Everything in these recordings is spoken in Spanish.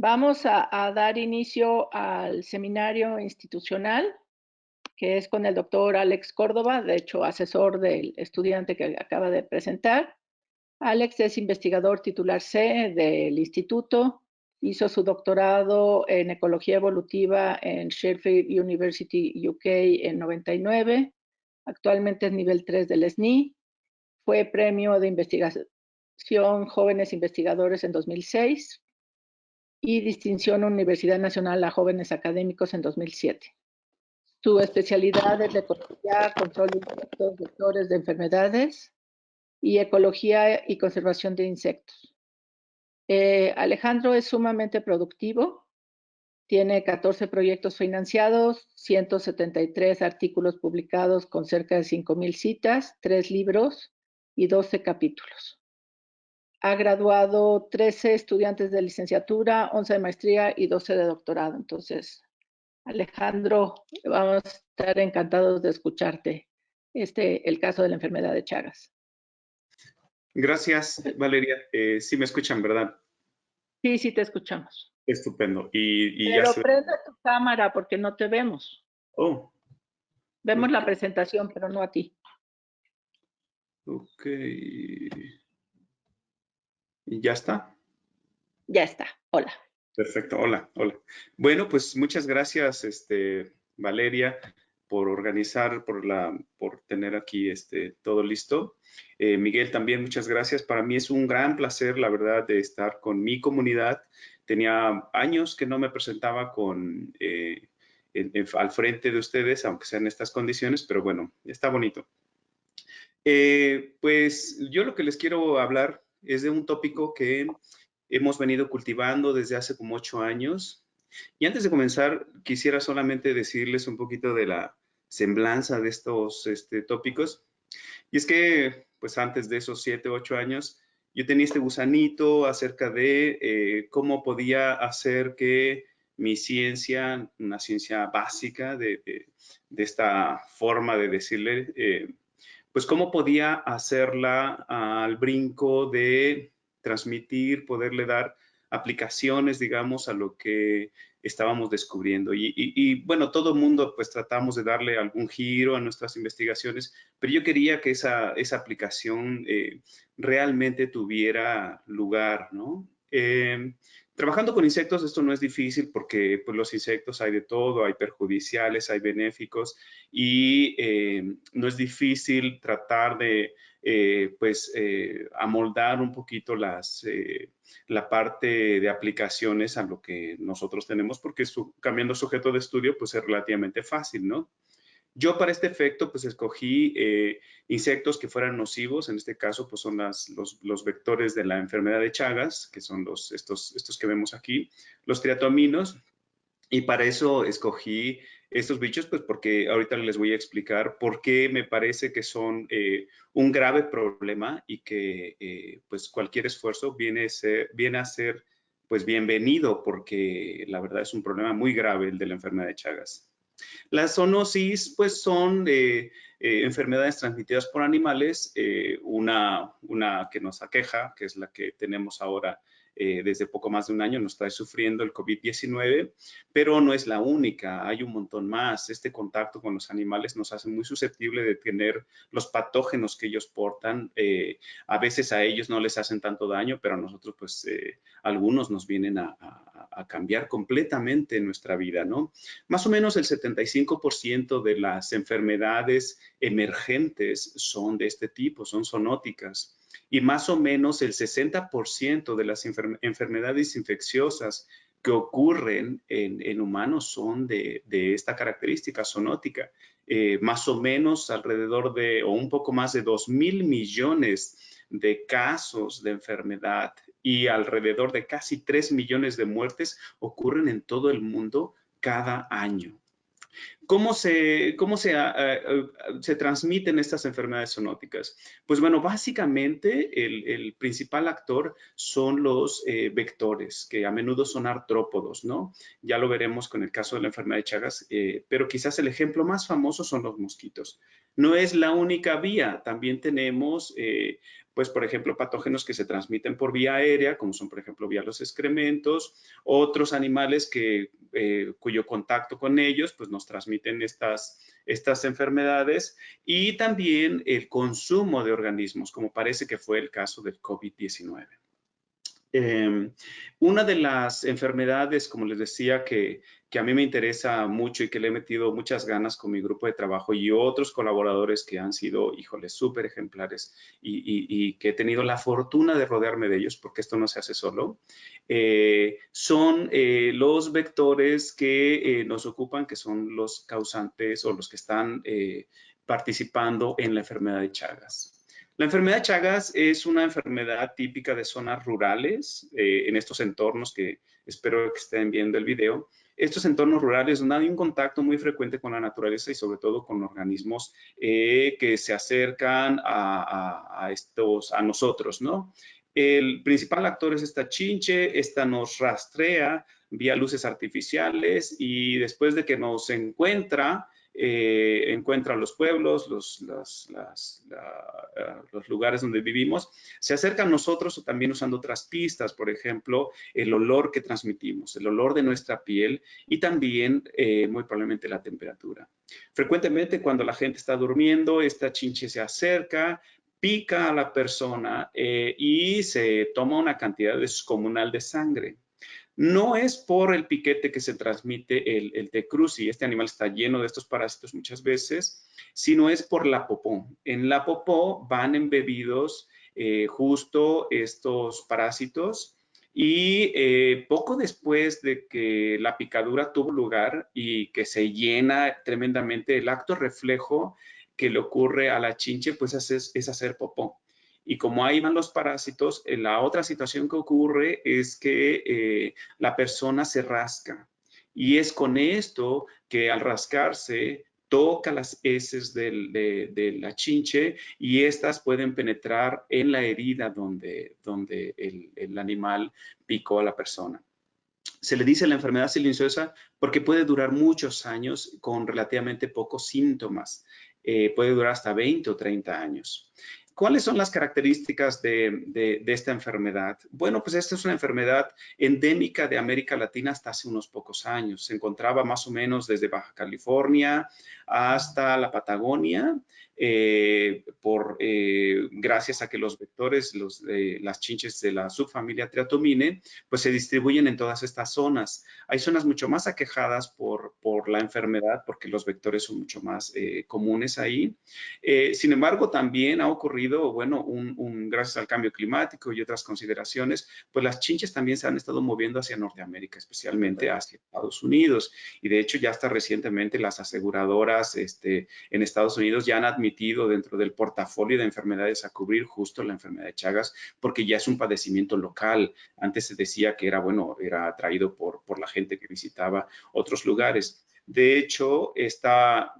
Vamos a dar inicio al seminario institucional, que es con el doctor Alex Córdoba, de hecho, asesor del estudiante que acaba de presentar. Alex es investigador titular C del instituto, hizo su doctorado en ecología evolutiva en Sheffield University, UK en 99. Actualmente es nivel 3 del SNI. Fue premio de investigación Jóvenes Investigadores en 2006 y distinción Universidad Nacional a Jóvenes Académicos en 2007. Su especialidad es de ecología, control de insectos, vectores de enfermedades y ecología y conservación de insectos. Alejandro es sumamente productivo, tiene 14 proyectos financiados, 173 artículos publicados con cerca de 5,000 citas, 3 libros y 12 capítulos. Ha graduado 13 estudiantes de licenciatura, 11 de maestría y 12 de doctorado. Entonces, Alejandro, vamos a estar encantados de escucharte. El caso de la enfermedad de Chagas. Gracias, Valeria. Sí me escuchan, ¿verdad? Sí, sí te escuchamos. Estupendo. Y ya Pero se... prende tu cámara porque no te vemos. Oh, Vemos ok. la presentación, pero no a ti. Ok. ¿Y ya está? Ya está. Hola. Perfecto. Hola, hola. Bueno, pues muchas gracias, Valeria, por organizar, por tener aquí todo listo. Miguel, también muchas gracias. Para mí es un gran placer, la verdad, de estar con mi comunidad. Tenía años que no me presentaba al frente de ustedes, aunque sean en estas condiciones, pero bueno, está bonito. Pues yo lo que les quiero hablar es de un tópico que hemos venido cultivando desde hace como 8 años. Y antes de comenzar, quisiera solamente decirles un poquito de la semblanza de estos tópicos. Y es que, pues antes de esos 7, 8 años, yo tenía este gusanito acerca de cómo podía hacer que mi ciencia, una ciencia básica de esta forma de decirle, pues cómo podía hacerla al brinco de transmitir, poderle dar aplicaciones, digamos, a lo que estábamos descubriendo. Bueno, todo el mundo pues tratamos de darle algún giro a nuestras investigaciones, pero yo quería que esa aplicación realmente tuviera lugar, ¿no? Trabajando con insectos esto no es difícil porque pues, los insectos hay de todo, hay perjudiciales, hay benéficos y no es difícil tratar de amoldar un poquito la parte de aplicaciones a lo que nosotros tenemos porque cambiando sujeto de estudio pues es relativamente fácil, ¿no? Yo para este efecto pues escogí insectos que fueran nocivos, en este caso pues son los vectores de la enfermedad de Chagas, que son estos que vemos aquí, los triatominos, y para eso escogí estos bichos, pues porque ahorita les voy a explicar por qué me parece que son un grave problema y que pues cualquier esfuerzo viene a ser pues bienvenido porque la verdad es un problema muy grave el de la enfermedad de Chagas. Las zoonosis, pues, son enfermedades transmitidas por animales, una que nos aqueja, que es la que tenemos ahora desde poco más de un año, nos está sufriendo el COVID-19, pero no es la única, hay un montón más. Este contacto con los animales nos hace muy susceptible de tener los patógenos que ellos portan. A veces a ellos no les hacen tanto daño, pero a nosotros, pues, algunos nos vienen a cambiar completamente nuestra vida, ¿no? Más o menos el 75% de las enfermedades emergentes son de este tipo, son zoonóticas. Y más o menos el 60% de las enfermedades infecciosas que ocurren en humanos son de esta característica zoonótica. Más o menos alrededor de, o un poco más de 2,000 millones de casos de enfermedad y alrededor de casi 3 millones de muertes ocurren en todo el mundo cada año. ¿Cómo se transmiten estas enfermedades zoonóticas? Pues bueno, básicamente el principal actor son los vectores, que a menudo son artrópodos, ¿no? Ya lo veremos con el caso de la enfermedad de Chagas, pero quizás el ejemplo más famoso son los mosquitos. No es la única vía, también tenemos pues por ejemplo, patógenos que se transmiten por vía aérea, como son por ejemplo vía los excrementos, otros animales cuyo contacto con ellos pues nos transmiten estas enfermedades, y también el consumo de organismos, como parece que fue el caso del COVID-19. Una de las enfermedades, como les decía, que a mí me interesa mucho y que le he metido muchas ganas con mi grupo de trabajo y otros colaboradores que han sido, híjole, súper ejemplares y que he tenido la fortuna de rodearme de ellos, porque esto no se hace solo, son los vectores que nos ocupan, que son los causantes o los que están participando en la enfermedad de Chagas. La enfermedad de Chagas es una enfermedad típica de zonas rurales, en estos entornos que espero que estén viendo el video. Estos entornos rurales donde hay un contacto muy frecuente con la naturaleza y sobre todo con organismos que se acercan a nosotros, ¿no? El principal actor es esta chinche, esta nos rastrea vía luces artificiales y después de que nos encuentra los pueblos, los lugares donde vivimos, se acerca a nosotros también usando otras pistas, por ejemplo, el olor que transmitimos, el olor de nuestra piel y también muy probablemente la temperatura. Frecuentemente cuando la gente está durmiendo, esta chinche se acerca, pica a la persona y se toma una cantidad descomunal de sangre. No es por el piquete que se transmite el T. cruzi, este animal está lleno de estos parásitos muchas veces, sino es por la popó. En la popó van embebidos justo estos parásitos y poco después de que la picadura tuvo lugar y que se llena tremendamente, el acto reflejo que le ocurre a la chinche pues es hacer popó. Y como ahí van los parásitos, la otra situación que ocurre es que la persona se rasca. Y es con esto que al rascarse toca las heces de la chinche y estas pueden penetrar en la herida donde el animal picó a la persona. Se le dice la enfermedad silenciosa porque puede durar muchos años con relativamente pocos síntomas. Puede durar hasta 20 o 30 años. ¿Cuáles son las características de esta enfermedad? Bueno, pues esta es una enfermedad endémica de América Latina hasta hace unos pocos años. Se encontraba más o menos desde Baja California hasta la Patagonia, gracias a que los vectores, las chinches de la subfamilia Triatomine, pues se distribuyen en todas estas zonas. Hay zonas mucho más aquejadas por la enfermedad porque los vectores son mucho más comunes ahí. Sin embargo, también ha ocurrido, bueno, gracias al cambio climático y otras consideraciones, pues las chinches también se han estado moviendo hacia Norteamérica, especialmente hacia Estados Unidos. Y de hecho, ya hasta recientemente las aseguradoras en Estados Unidos ya han admitido dentro del portafolio de enfermedades a cubrir justo la enfermedad de Chagas, porque ya es un padecimiento local. Antes se decía que era, bueno, era traído por la gente que visitaba otros lugares. De hecho, la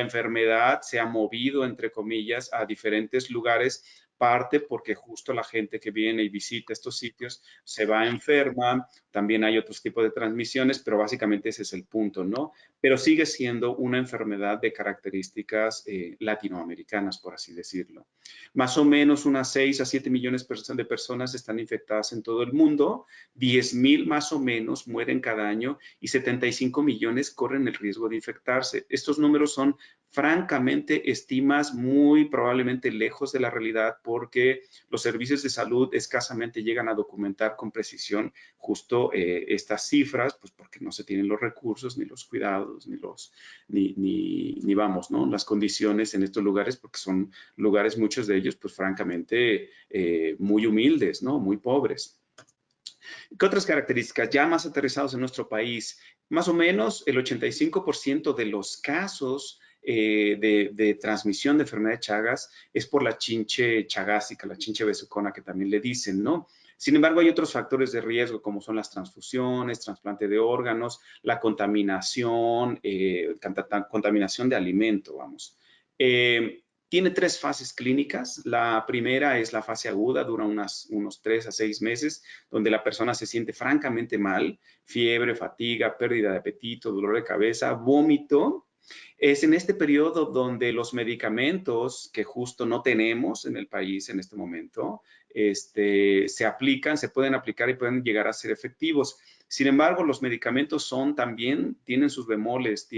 enfermedad se ha movido, entre comillas, a diferentes lugares, parte porque justo la gente que viene y visita estos sitios se va enferma, también hay otros tipos de transmisiones, pero básicamente ese es el punto, ¿no? Pero sigue siendo una enfermedad de características latinoamericanas, por así decirlo. Más o menos unas 6 a 7 millones de personas están infectadas en todo el mundo, 10,000 más o menos mueren cada año y 75 millones corren el riesgo de infectarse. Estos números son francamente estimas muy probablemente lejos de la realidad porque los servicios de salud escasamente llegan a documentar con precisión justo estas cifras, pues porque no se tienen los recursos, ni los cuidados, ni vamos, ¿no? Las condiciones en estos lugares, porque son lugares, muchos de ellos, pues francamente, muy humildes, ¿no? Muy pobres. ¿Qué otras características? Ya más aterrizados en nuestro país, más o menos el 85% de los casos de transmisión de enfermedad de Chagas es por la chinche chagásica, la chinche besucona que también le dicen, ¿no? Sin embargo, hay otros factores de riesgo como son las transfusiones, trasplante de órganos, la contaminación, contaminación de alimento, vamos. Tiene 3 fases clínicas. La primera es la fase aguda, dura unos 3 a 6 meses, donde la persona se siente francamente mal, fiebre, fatiga, pérdida de apetito, dolor de cabeza, vómito. Es en este periodo donde los medicamentos que justo no tenemos en el país en este momento, se aplican, se pueden aplicar y pueden llegar a ser efectivos. Sin embargo, los medicamentos tienen sus bemoles,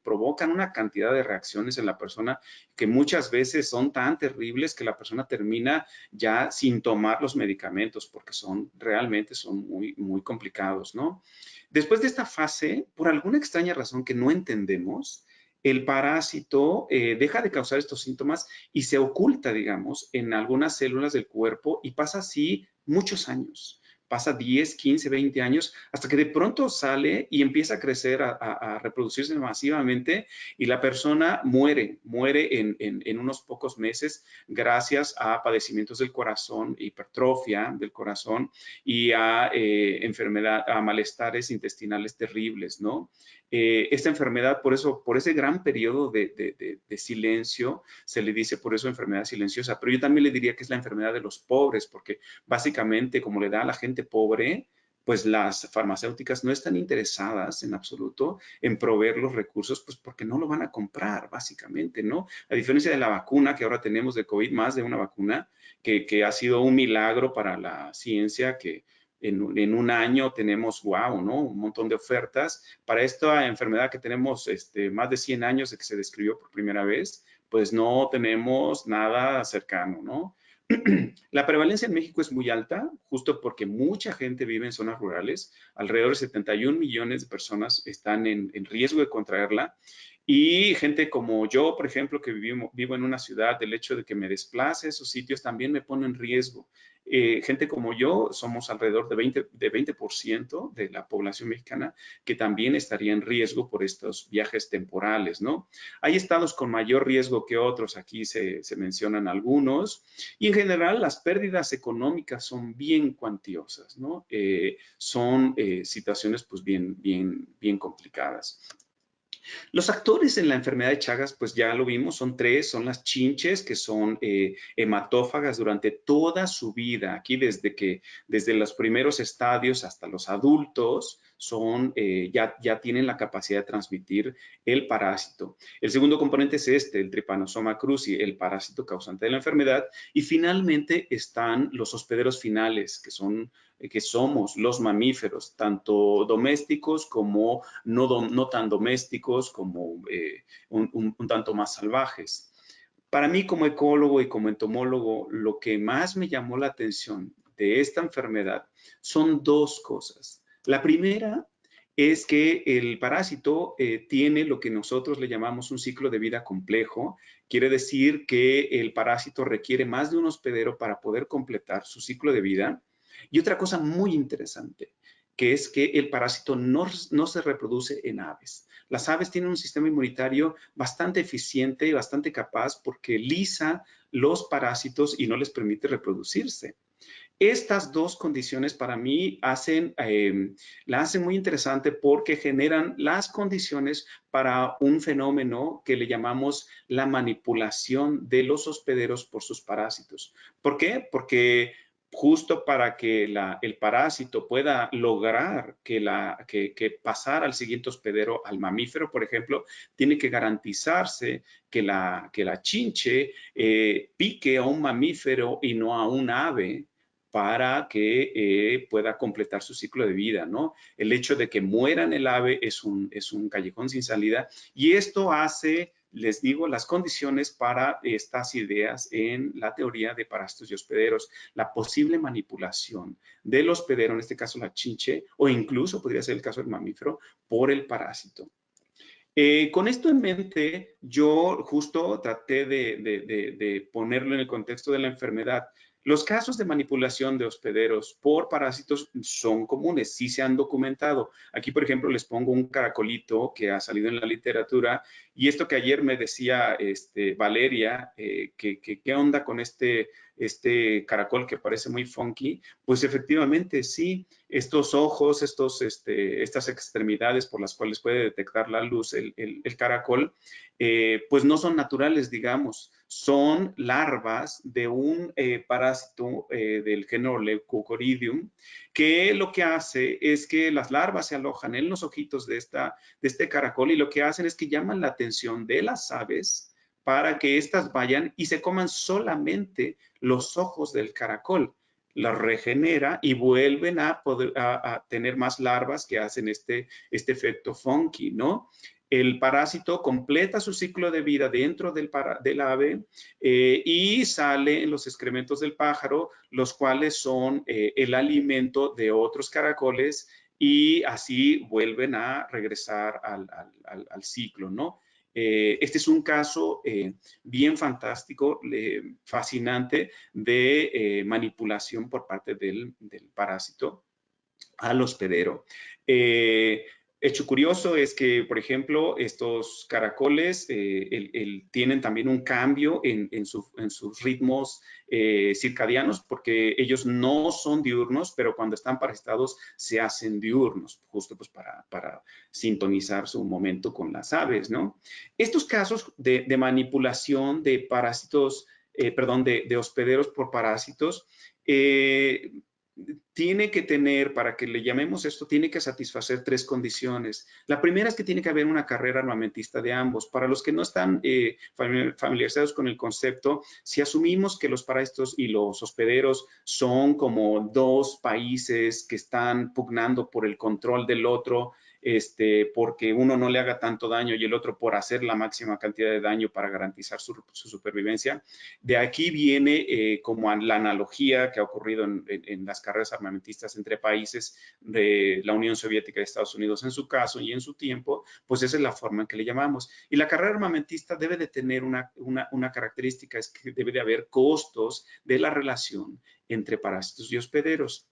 provocan una cantidad de reacciones en la persona que muchas veces son tan terribles que la persona termina ya sin tomar los medicamentos porque realmente son muy, muy complicados, ¿no? Después de esta fase, por alguna extraña razón que no entendemos, el parásito deja de causar estos síntomas y se oculta, digamos, en algunas células del cuerpo y pasa así muchos años. Pasa 10, 15, 20 años, hasta que de pronto sale y empieza a crecer, a reproducirse masivamente y la persona muere en unos pocos meses gracias a padecimientos del corazón, hipertrofia del corazón y a a malestares intestinales terribles, ¿no? Esta enfermedad, por ese gran periodo de silencio, se le dice por eso enfermedad silenciosa, pero yo también le diría que es la enfermedad de los pobres, porque básicamente como le da a la gente pobre, pues las farmacéuticas no están interesadas en absoluto en proveer los recursos, pues porque no lo van a comprar, básicamente, ¿no? A diferencia de la vacuna que ahora tenemos de COVID, más de una vacuna, que ha sido un milagro para la ciencia, que en un año tenemos, wow, ¿no? Un montón de ofertas. Para esta enfermedad que tenemos más de 100 años de que se describió por primera vez, pues no tenemos nada cercano, ¿no? La prevalencia en México es muy alta, justo porque mucha gente vive en zonas rurales. Alrededor de 71 millones de personas están en riesgo de contraerla. Y gente como yo, por ejemplo, que vivo en una ciudad, el hecho de que me desplace a esos sitios también me pone en riesgo. Gente como yo, somos alrededor de 20% de la población mexicana que también estaría en riesgo por estos viajes temporales, ¿no? Hay estados con mayor riesgo que otros, aquí se mencionan algunos, y en general las pérdidas económicas son bien cuantiosas, ¿no? Son situaciones pues bien complicadas. Los actores en la enfermedad de Chagas, pues ya lo vimos, son 3, son las chinches, que son hematófagas durante toda su vida, aquí desde los primeros estadios hasta los adultos, ya tienen la capacidad de transmitir el parásito. El segundo componente es el Trypanosoma cruzi, el parásito causante de la enfermedad, y finalmente están los hospederos finales, que somos los mamíferos, tanto domésticos como no tan domésticos, como un tanto más salvajes. Para mí, como ecólogo y como entomólogo, lo que más me llamó la atención de esta enfermedad son 2 cosas. La primera es que el parásito tiene lo que nosotros le llamamos un ciclo de vida complejo. Quiere decir que el parásito requiere más de un hospedero para poder completar su ciclo de vida. Y otra cosa muy interesante, que es que el parásito no se reproduce en aves. Las aves tienen un sistema inmunitario bastante eficiente y bastante capaz porque lisa los parásitos y no les permite reproducirse. Estas 2 condiciones para mí la hacen muy interesante porque generan las condiciones para un fenómeno que le llamamos la manipulación de los hospederos por sus parásitos. ¿Por qué? Porque justo para que el parásito pueda lograr que pasar al siguiente hospedero, al mamífero, por ejemplo, tiene que garantizarse que la chinche pique a un mamífero y no a un ave para que pueda completar su ciclo de vida, ¿no? El hecho de que muera en el ave es un callejón sin salida y esto hace, les digo, las condiciones para estas ideas en la teoría de parásitos y hospederos, la posible manipulación del hospedero, en este caso la chinche, o incluso podría ser el caso del mamífero, por el parásito. Con esto en mente, yo justo traté de ponerlo en el contexto de la enfermedad. Los casos de manipulación de hospederos por parásitos son comunes, sí se han documentado. Aquí, por ejemplo, les pongo un caracolito que ha salido en la literatura Y esto que ayer me decía Valeria, ¿qué onda con este caracol que parece muy funky? Pues efectivamente sí, estos ojos, estas extremidades por las cuales puede detectar la luz el caracol, pues no son naturales, digamos, son larvas de un parásito del género Leucocoridium, que lo que hace es que las larvas se alojan en los ojitos de este caracol y lo que hacen es que llaman la atención de las aves para que éstas vayan y se coman solamente los ojos del caracol. Las regenera y vuelven a tener más larvas que hacen este efecto funky, ¿no? El parásito completa su ciclo de vida dentro del ave y sale en los excrementos del pájaro, los cuales son el alimento de otros caracoles y así vuelven a regresar al ciclo, ¿no? Este es un caso bien fantástico, fascinante de manipulación por parte del parásito al hospedero. Hecho curioso es que, por ejemplo, estos caracoles tienen también un cambio en sus ritmos circadianos, porque ellos no son diurnos, pero cuando están parasitados se hacen diurnos, justo pues para sintonizar su momento con las aves, ¿no? Estos casos de manipulación de parásitos, perdón, de hospederos por parásitos, tiene que tener, para que le llamemos esto, tiene que satisfacer tres condiciones. La primera es que tiene que haber una carrera armamentista de ambos. Para los que no están familiarizados con el concepto, si asumimos que los parásitos y los hospederos son como dos países que están pugnando por el control del otro, porque uno no le haga tanto daño y el otro por hacer la máxima cantidad de daño para garantizar su supervivencia. De aquí viene como la analogía que ha ocurrido en las carreras armamentistas entre países de la Unión Soviética y Estados Unidos en su caso y en su tiempo, pues esa es la forma en que le llamamos. Y la carrera armamentista debe de tener una característica, es que debe de haber costos de la relación entre parásitos y hospederos.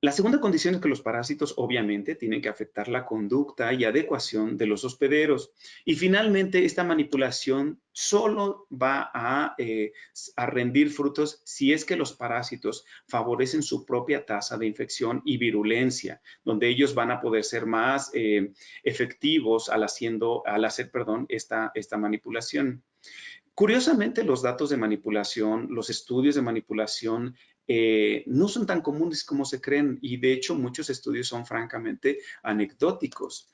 La segunda condición es que los parásitos obviamente tienen que afectar la conducta y adecuación de los hospederos. Y finalmente, esta manipulación solo va a rendir frutos si es que los parásitos favorecen su propia tasa de infección y virulencia, donde ellos van a poder ser más efectivos al hacer esta manipulación. Curiosamente, los datos de manipulación, los estudios de manipulación no son tan comunes como se creen y de hecho muchos estudios son francamente anecdóticos.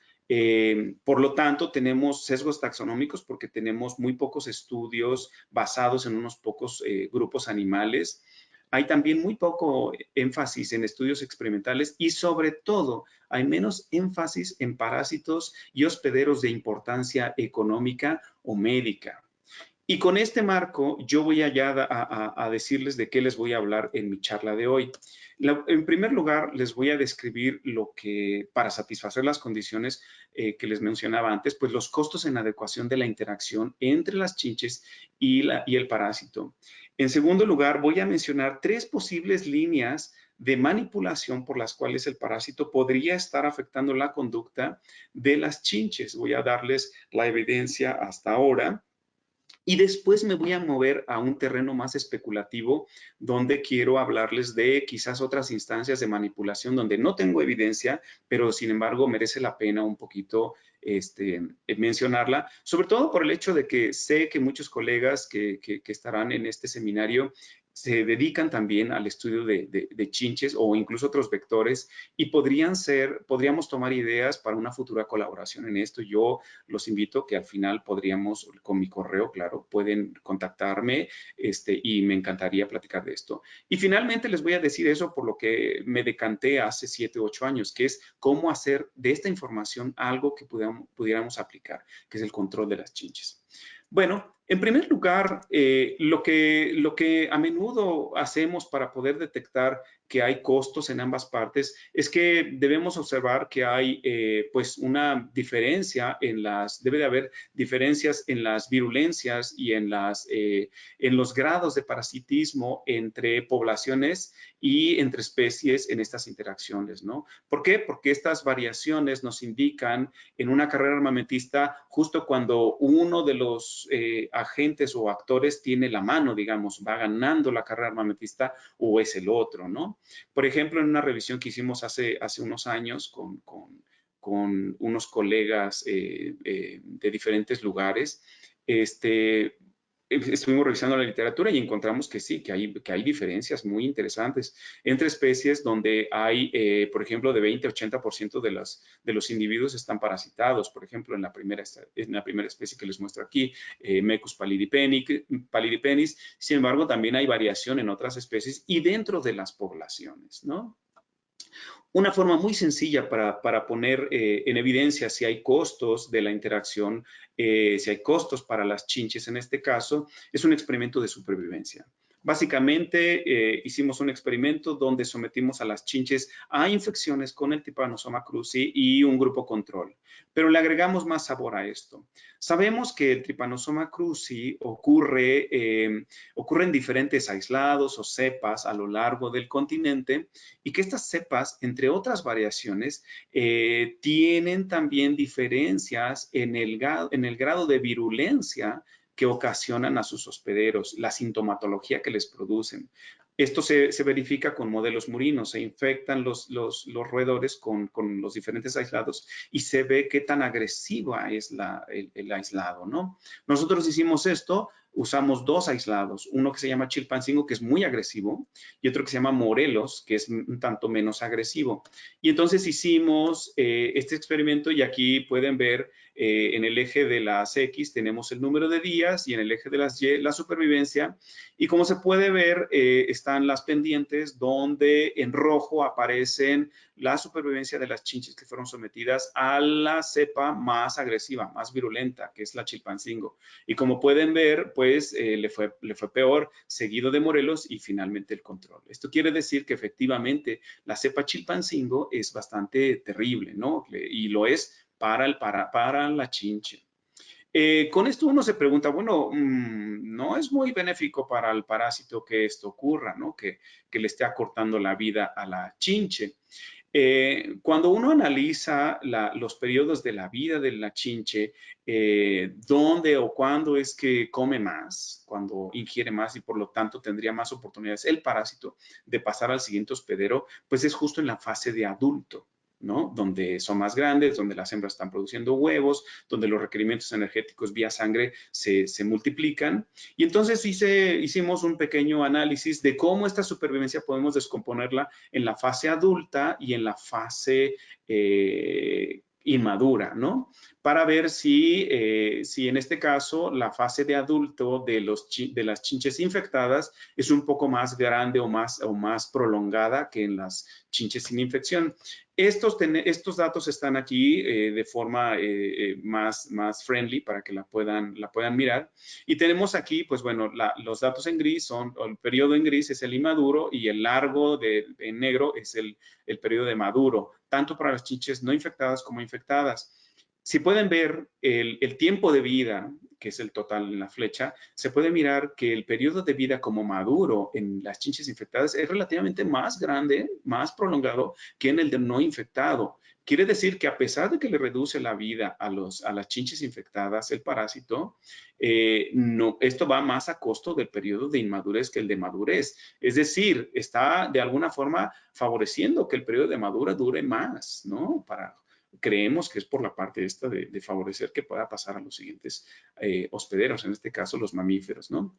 Por lo tanto, tenemos sesgos taxonómicos porque tenemos muy pocos estudios basados en unos pocos grupos animales. Hay también muy poco énfasis en estudios experimentales y sobre todo hay menos énfasis en parásitos y hospederos de importancia económica o médica. Y con este marco, yo voy allá a decirles de qué les voy a hablar en mi charla de hoy. En primer lugar, les voy a describir lo que, para satisfacer las condiciones que les mencionaba antes, pues los costos en adecuación de la interacción entre las chinches y el parásito. En segundo lugar, voy a mencionar tres posibles líneas de manipulación por las cuales el parásito podría estar afectando la conducta de las chinches. Voy a darles la evidencia hasta ahora. Y después me voy a mover a un terreno más especulativo donde quiero hablarles de quizás otras instancias de manipulación donde no tengo evidencia, pero sin embargo merece la pena un poquito mencionarla, sobre todo por el hecho de que sé que muchos colegas que estarán en este seminario se dedican también al estudio de chinches o incluso otros vectores y podríamos tomar ideas para una futura colaboración en esto. Yo los invito que al final podríamos, con mi correo, claro, pueden contactarme y me encantaría platicar de esto. Y finalmente les voy a decir eso por lo que me decanté hace 7 u 8 años, que es cómo hacer de esta información algo que pudiéramos aplicar, que es el control de las chinches. Bueno, En primer lugar, lo que a menudo hacemos para poder detectar que hay costos en ambas partes es que debemos observar que hay pues una diferencia debe de haber diferencias en las virulencias y en los grados de parasitismo entre poblaciones y entre especies en estas interacciones, ¿no? ¿Por qué? Porque estas variaciones nos indican en una carrera armamentista justo cuando uno de los agentes o actores tiene la mano, digamos, va ganando la carrera armamentista o es el otro, ¿no? Por ejemplo, en una revisión que hicimos hace unos años con unos colegas de diferentes lugares, estuvimos revisando la literatura y encontramos que sí, que hay diferencias muy interesantes entre especies donde hay, por ejemplo, de 20 a 80% de los individuos están parasitados. Por ejemplo, en la primera especie que les muestro aquí, Mecus palidipenis. Sin embargo, también hay variación en otras especies y dentro de las poblaciones, ¿no? Una forma muy sencilla para poner en evidencia si hay costos de la interacción, si hay costos para las chinches en este caso, es un experimento de supervivencia. Básicamente hicimos un experimento donde sometimos a las chinches a infecciones con el Trypanosoma cruzi y un grupo control, pero le agregamos más sabor a esto. Sabemos que el Trypanosoma cruzi ocurre en diferentes aislados o cepas a lo largo del continente y que estas cepas, entre otras variaciones, tienen también diferencias en el grado de virulencia que ocasionan a sus hospederos, la sintomatología que les producen. Esto se verifica con modelos murinos, se infectan los roedores con los diferentes aislados y se ve qué tan agresiva es el aislado, ¿no? Nosotros hicimos esto, usamos dos aislados, uno que se llama Chilpancingo, que es muy agresivo, y otro que se llama Morelos, que es un tanto menos agresivo. Y entonces hicimos este experimento y aquí pueden ver en el eje de las X tenemos el número de días y en el eje de las Y la supervivencia. Y como se puede ver, están las pendientes donde en rojo aparecen la supervivencia de las chinches que fueron sometidas a la cepa más agresiva, más virulenta, que es la Chilpancingo. Y como pueden ver, pues le fue peor, seguido de Morelos y finalmente el control. Esto quiere decir que efectivamente la cepa Chilpancingo es bastante terrible, ¿no? Y lo es para la chinche. Con esto uno se pregunta, bueno, no es muy benéfico para el parásito que esto ocurra, ¿no? Que le esté acortando la vida a la chinche. Cuando uno analiza los periodos de la vida de la chinche, dónde o cuándo es que come más, cuando ingiere más y por lo tanto tendría más oportunidades el parásito de pasar al siguiente hospedero, pues es justo en la fase de adulto, ¿no? Donde son más grandes, donde las hembras están produciendo huevos, donde los requerimientos energéticos vía sangre se multiplican. Y entonces hicimos un pequeño análisis de cómo esta supervivencia podemos descomponerla en la fase adulta y en la fase inmadura, ¿no? Para ver si en este caso la fase de adulto de las chinches infectadas es un poco más grande o más prolongada que en las chinches sin infección. Estos datos están aquí de forma más friendly para que la puedan mirar. Y tenemos aquí, pues bueno, los datos en gris el periodo en gris es el inmaduro y el largo en negro es el periodo de maduro, tanto para las chinches no infectadas como infectadas. Si pueden ver el tiempo de vida, que es el total en la flecha, se puede mirar que el periodo de vida como maduro en las chinches infectadas es relativamente más grande, más prolongado que en el de no infectado. Quiere decir que a pesar de que le reduce la vida a las chinches infectadas el parásito, esto va más a costo del periodo de inmadurez que el de madurez. Es decir, está de alguna forma favoreciendo que el periodo de madura dure más, ¿no? Creemos que es por la parte esta de favorecer que pueda pasar a los siguientes hospederos, en este caso los mamíferos, ¿no?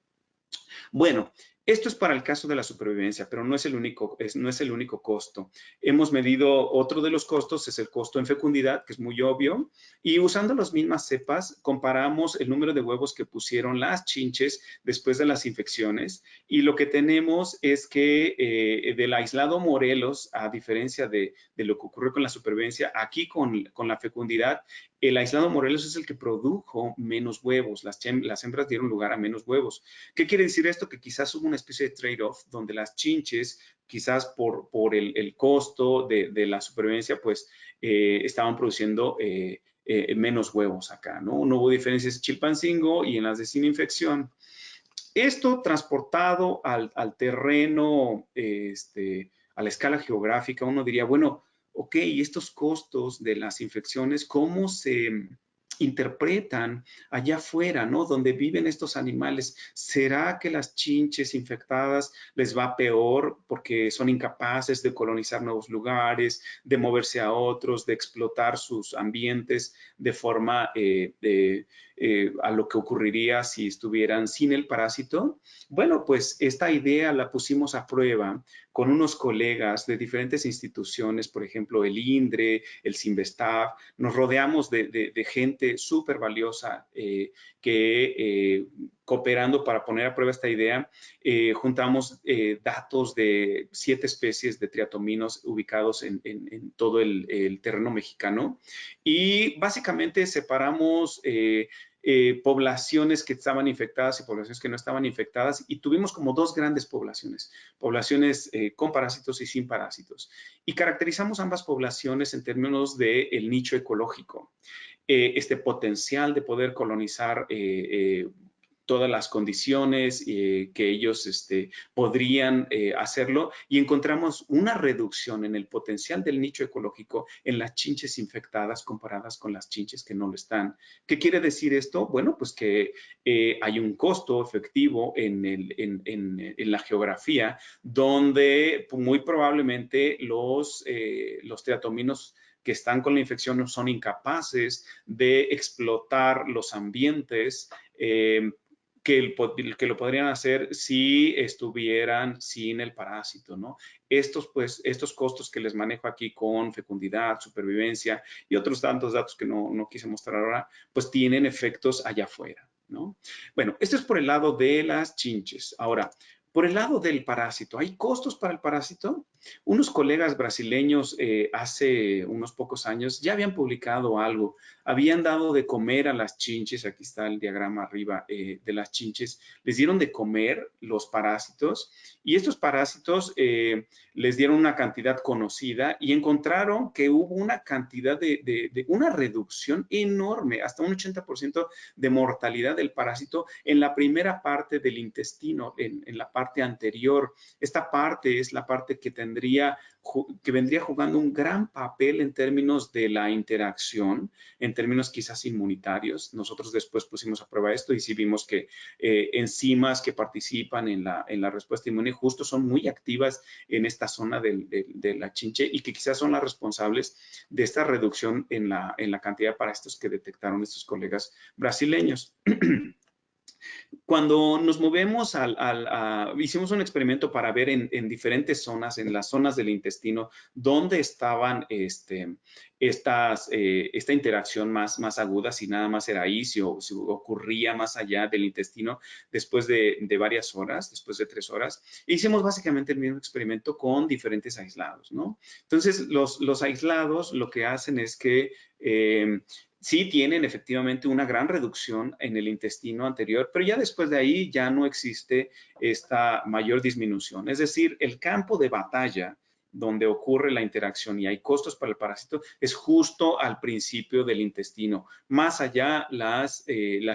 Bueno, Esto es para el caso de la supervivencia, pero no es el único, no es el único costo. Hemos medido otro de los costos, es el costo en fecundidad, que es muy obvio, y usando las mismas cepas, comparamos el número de huevos que pusieron las chinches después de las infecciones, y lo que tenemos es que del aislado Morelos, a diferencia de lo que ocurrió con la supervivencia, aquí con la fecundidad, el aislado Morelos es el que produjo menos huevos, las hembras dieron lugar a menos huevos. ¿Qué quiere decir esto? Que quizás hubo una especie de trade-off donde las chinches, quizás por el costo de la supervivencia, pues estaban produciendo menos huevos acá, ¿no? No hubo diferencias en Chilpancingo y en las de sin infección. Esto transportado al terreno, a la escala geográfica, uno diría, bueno, ok, estos costos de las infecciones, ¿cómo se interpretan allá afuera, ¿no? Donde viven estos animales. ¿Será que las chinches infectadas les va peor porque son incapaces de colonizar nuevos lugares, de moverse a otros, de explotar sus ambientes de forma a lo que ocurriría si estuvieran sin el parásito? Bueno, pues esta idea la pusimos a prueba con unos colegas de diferentes instituciones, por ejemplo, el INDRE, el CINVESTAF. Nos rodeamos de gente súper valiosa que cooperando para poner a prueba esta idea, juntamos datos de 7 especies de triatominos ubicados en todo el terreno mexicano y básicamente separamos poblaciones que estaban infectadas y poblaciones que no estaban infectadas y tuvimos como dos grandes poblaciones, poblaciones con parásitos y sin parásitos. Y caracterizamos ambas poblaciones en términos del nicho ecológico, este potencial de poder colonizar todas las condiciones que ellos podrían hacerlo y encontramos una reducción en el potencial del nicho ecológico en las chinches infectadas comparadas con las chinches que no lo están. ¿Qué quiere decir esto? Bueno, pues que hay un costo efectivo en la geografía donde muy probablemente los triatominos que están con la infección son incapaces de explotar los ambientes que lo podrían hacer si estuvieran sin el parásito, ¿no? Estos costos que les manejo aquí con fecundidad, supervivencia y otros tantos datos que no quise mostrar ahora, pues tienen efectos allá afuera, ¿no? Bueno, esto es por el lado de las chinches. Ahora, por el lado del parásito, ¿hay costos para el parásito? Unos colegas brasileños hace unos pocos años ya habían publicado algo, habían dado de comer a las chinches, aquí está el diagrama arriba de las chinches, les dieron de comer los parásitos y estos parásitos les dieron una cantidad conocida y encontraron que hubo una cantidad una reducción enorme, hasta un 80% de mortalidad del parásito en la primera parte del intestino, en la parte anterior. Esta parte es la parte que vendría jugando un gran papel en términos de la interacción, en términos quizás inmunitarios. Nosotros después pusimos a prueba esto y sí vimos que enzimas que participan en la respuesta inmune justo son muy activas en esta zona de la chinche y que quizás son las responsables de esta reducción en la cantidad de parásitos que detectaron estos colegas brasileños. Cuando nos movemos hicimos un experimento para ver en diferentes zonas, en las zonas del intestino, dónde estaban esta interacción más aguda, si nada más era ahí, si ocurría más allá del intestino después de varias horas, después de 3 horas. E hicimos básicamente el mismo experimento con diferentes aislados, ¿no? Entonces, los aislados lo que hacen es que sí tienen efectivamente una gran reducción en el intestino anterior, pero ya después de ahí ya no existe esta mayor disminución. Es decir, el campo de batalla donde ocurre la interacción y hay costos para el parásito es justo al principio del intestino. Más allá, las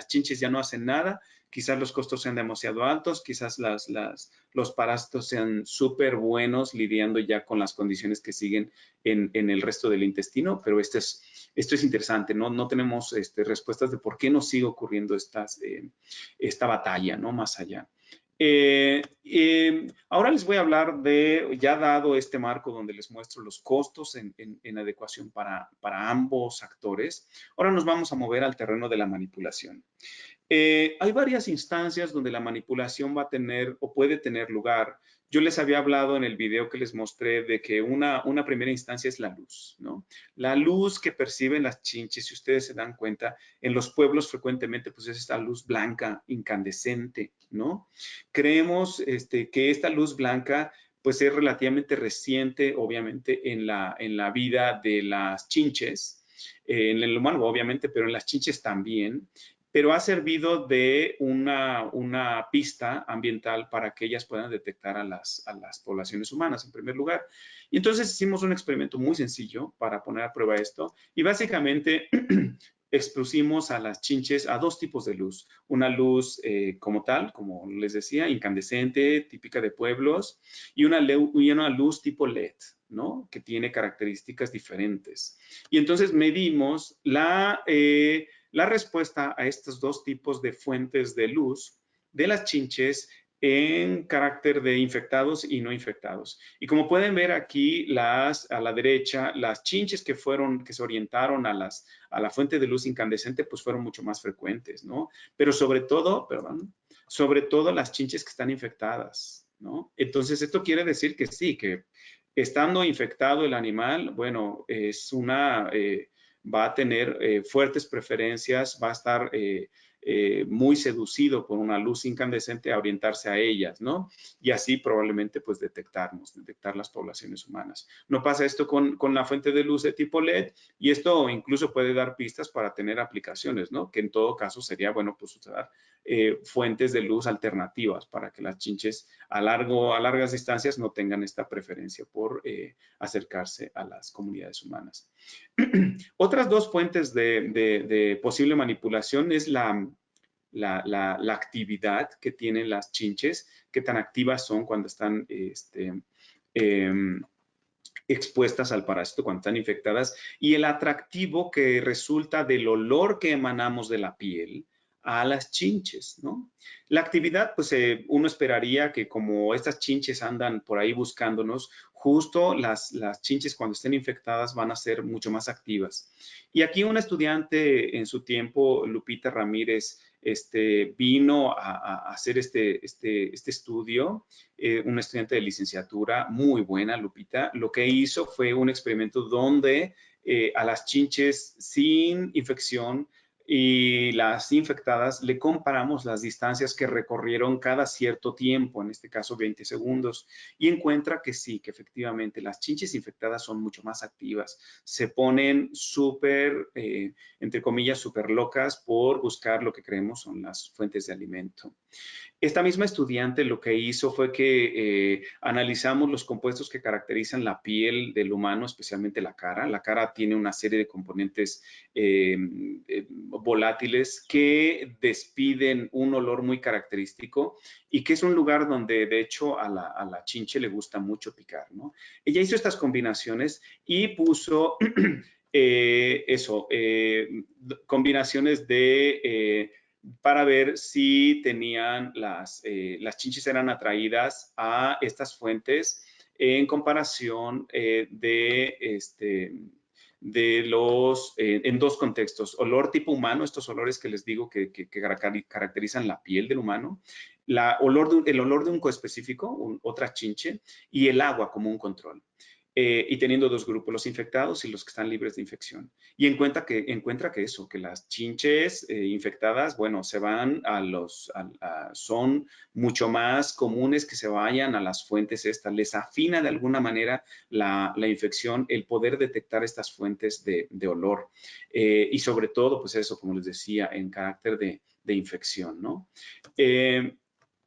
chinches ya no hacen nada, quizás los costos sean demasiado altos, quizás los parásitos sean súper buenos lidiando ya con las condiciones que siguen en el resto del intestino, pero esto es interesante, ¿no? No tenemos respuestas de por qué nos sigue ocurriendo esta batalla, ¿no? Más allá. Ahora les voy a hablar de, ya dado este marco donde les muestro los costos en adecuación para ambos actores, ahora nos vamos a mover al terreno de la manipulación. Hay varias instancias donde la manipulación va a tener o puede tener lugar. Yo les había hablado en el video que les mostré de que una primera instancia es la luz, ¿no? La luz que perciben las chinches, si ustedes se dan cuenta, en los pueblos frecuentemente pues es esta luz blanca incandescente, ¿no? Creemos que esta luz blanca pues es relativamente reciente, obviamente, en la vida de las chinches, en el humano obviamente, pero en las chinches también, pero ha servido de una pista ambiental para que ellas puedan detectar a las poblaciones humanas en primer lugar. Y entonces hicimos un experimento muy sencillo para poner a prueba esto y básicamente expusimos a las chinches a dos tipos de luz. Una luz como tal, como les decía, incandescente, típica de pueblos, y una luz tipo LED, ¿no? Que tiene características diferentes. Y entonces medimos la respuesta a estos dos tipos de fuentes de luz de las chinches en carácter de infectados y no infectados. Y como pueden ver aquí, a la derecha, las chinches que se orientaron a la fuente de luz incandescente, pues fueron mucho más frecuentes, ¿no? Pero sobre todo, perdón, sobre todo las chinches que están infectadas, ¿no? Entonces, esto quiere decir que sí, que estando infectado el animal, bueno, va a tener fuertes preferencias, va a estar muy seducido por una luz incandescente a orientarse a ellas, ¿no? Y así probablemente pues detectar las poblaciones humanas. No pasa esto con la fuente de luz de tipo LED y esto incluso puede dar pistas para tener aplicaciones, ¿no? Que en todo caso sería, bueno, pues usar fuentes de luz alternativas para que las chinches a largas distancias no tengan esta preferencia por acercarse a las comunidades humanas. Otras dos fuentes de posible manipulación es la actividad que tienen las chinches, qué tan activas son cuando están eh, expuestas al parásito, cuando están infectadas, y el atractivo que resulta del olor que emanamos de la piel a las chinches, ¿no? La actividad, pues uno esperaría que como estas chinches andan por ahí buscándonos, justo las chinches cuando estén infectadas van a ser mucho más activas. Y aquí un estudiante en su tiempo, Lupita Ramírez, vino a hacer este estudio, un estudiante de licenciatura muy buena, Lupita. Lo que hizo fue un experimento donde a las chinches sin infección y las infectadas le comparamos las distancias que recorrieron cada cierto tiempo, en este caso 20 segundos, y encuentra que sí, que efectivamente las chinches infectadas son mucho más activas, se ponen súper, entre comillas, súper locas por buscar lo que creemos son las fuentes de alimento. Esta misma estudiante lo que hizo fue que analizamos los compuestos que caracterizan la piel del humano, especialmente la cara. La cara tiene una serie de componentes volátiles que despiden un olor muy característico y que es un lugar donde de hecho a la chinche le gusta mucho picar, ¿no? Ella hizo estas combinaciones y puso combinaciones para ver si tenían las chinches eran atraídas a estas fuentes en comparación en dos contextos, olor tipo humano, estos olores que les digo que caracterizan la piel del humano, el olor de un coespecífico, otra chinche, y el agua como un control. Y teniendo dos grupos, los infectados y los que están libres de infección. Y encuentra que las chinches infectadas, bueno, se van son mucho más comunes que se vayan a las fuentes estas. Les afina de alguna manera la infección el poder detectar estas fuentes de olor. Y sobre todo, pues eso, como les decía, en carácter de infección, ¿no? Eh,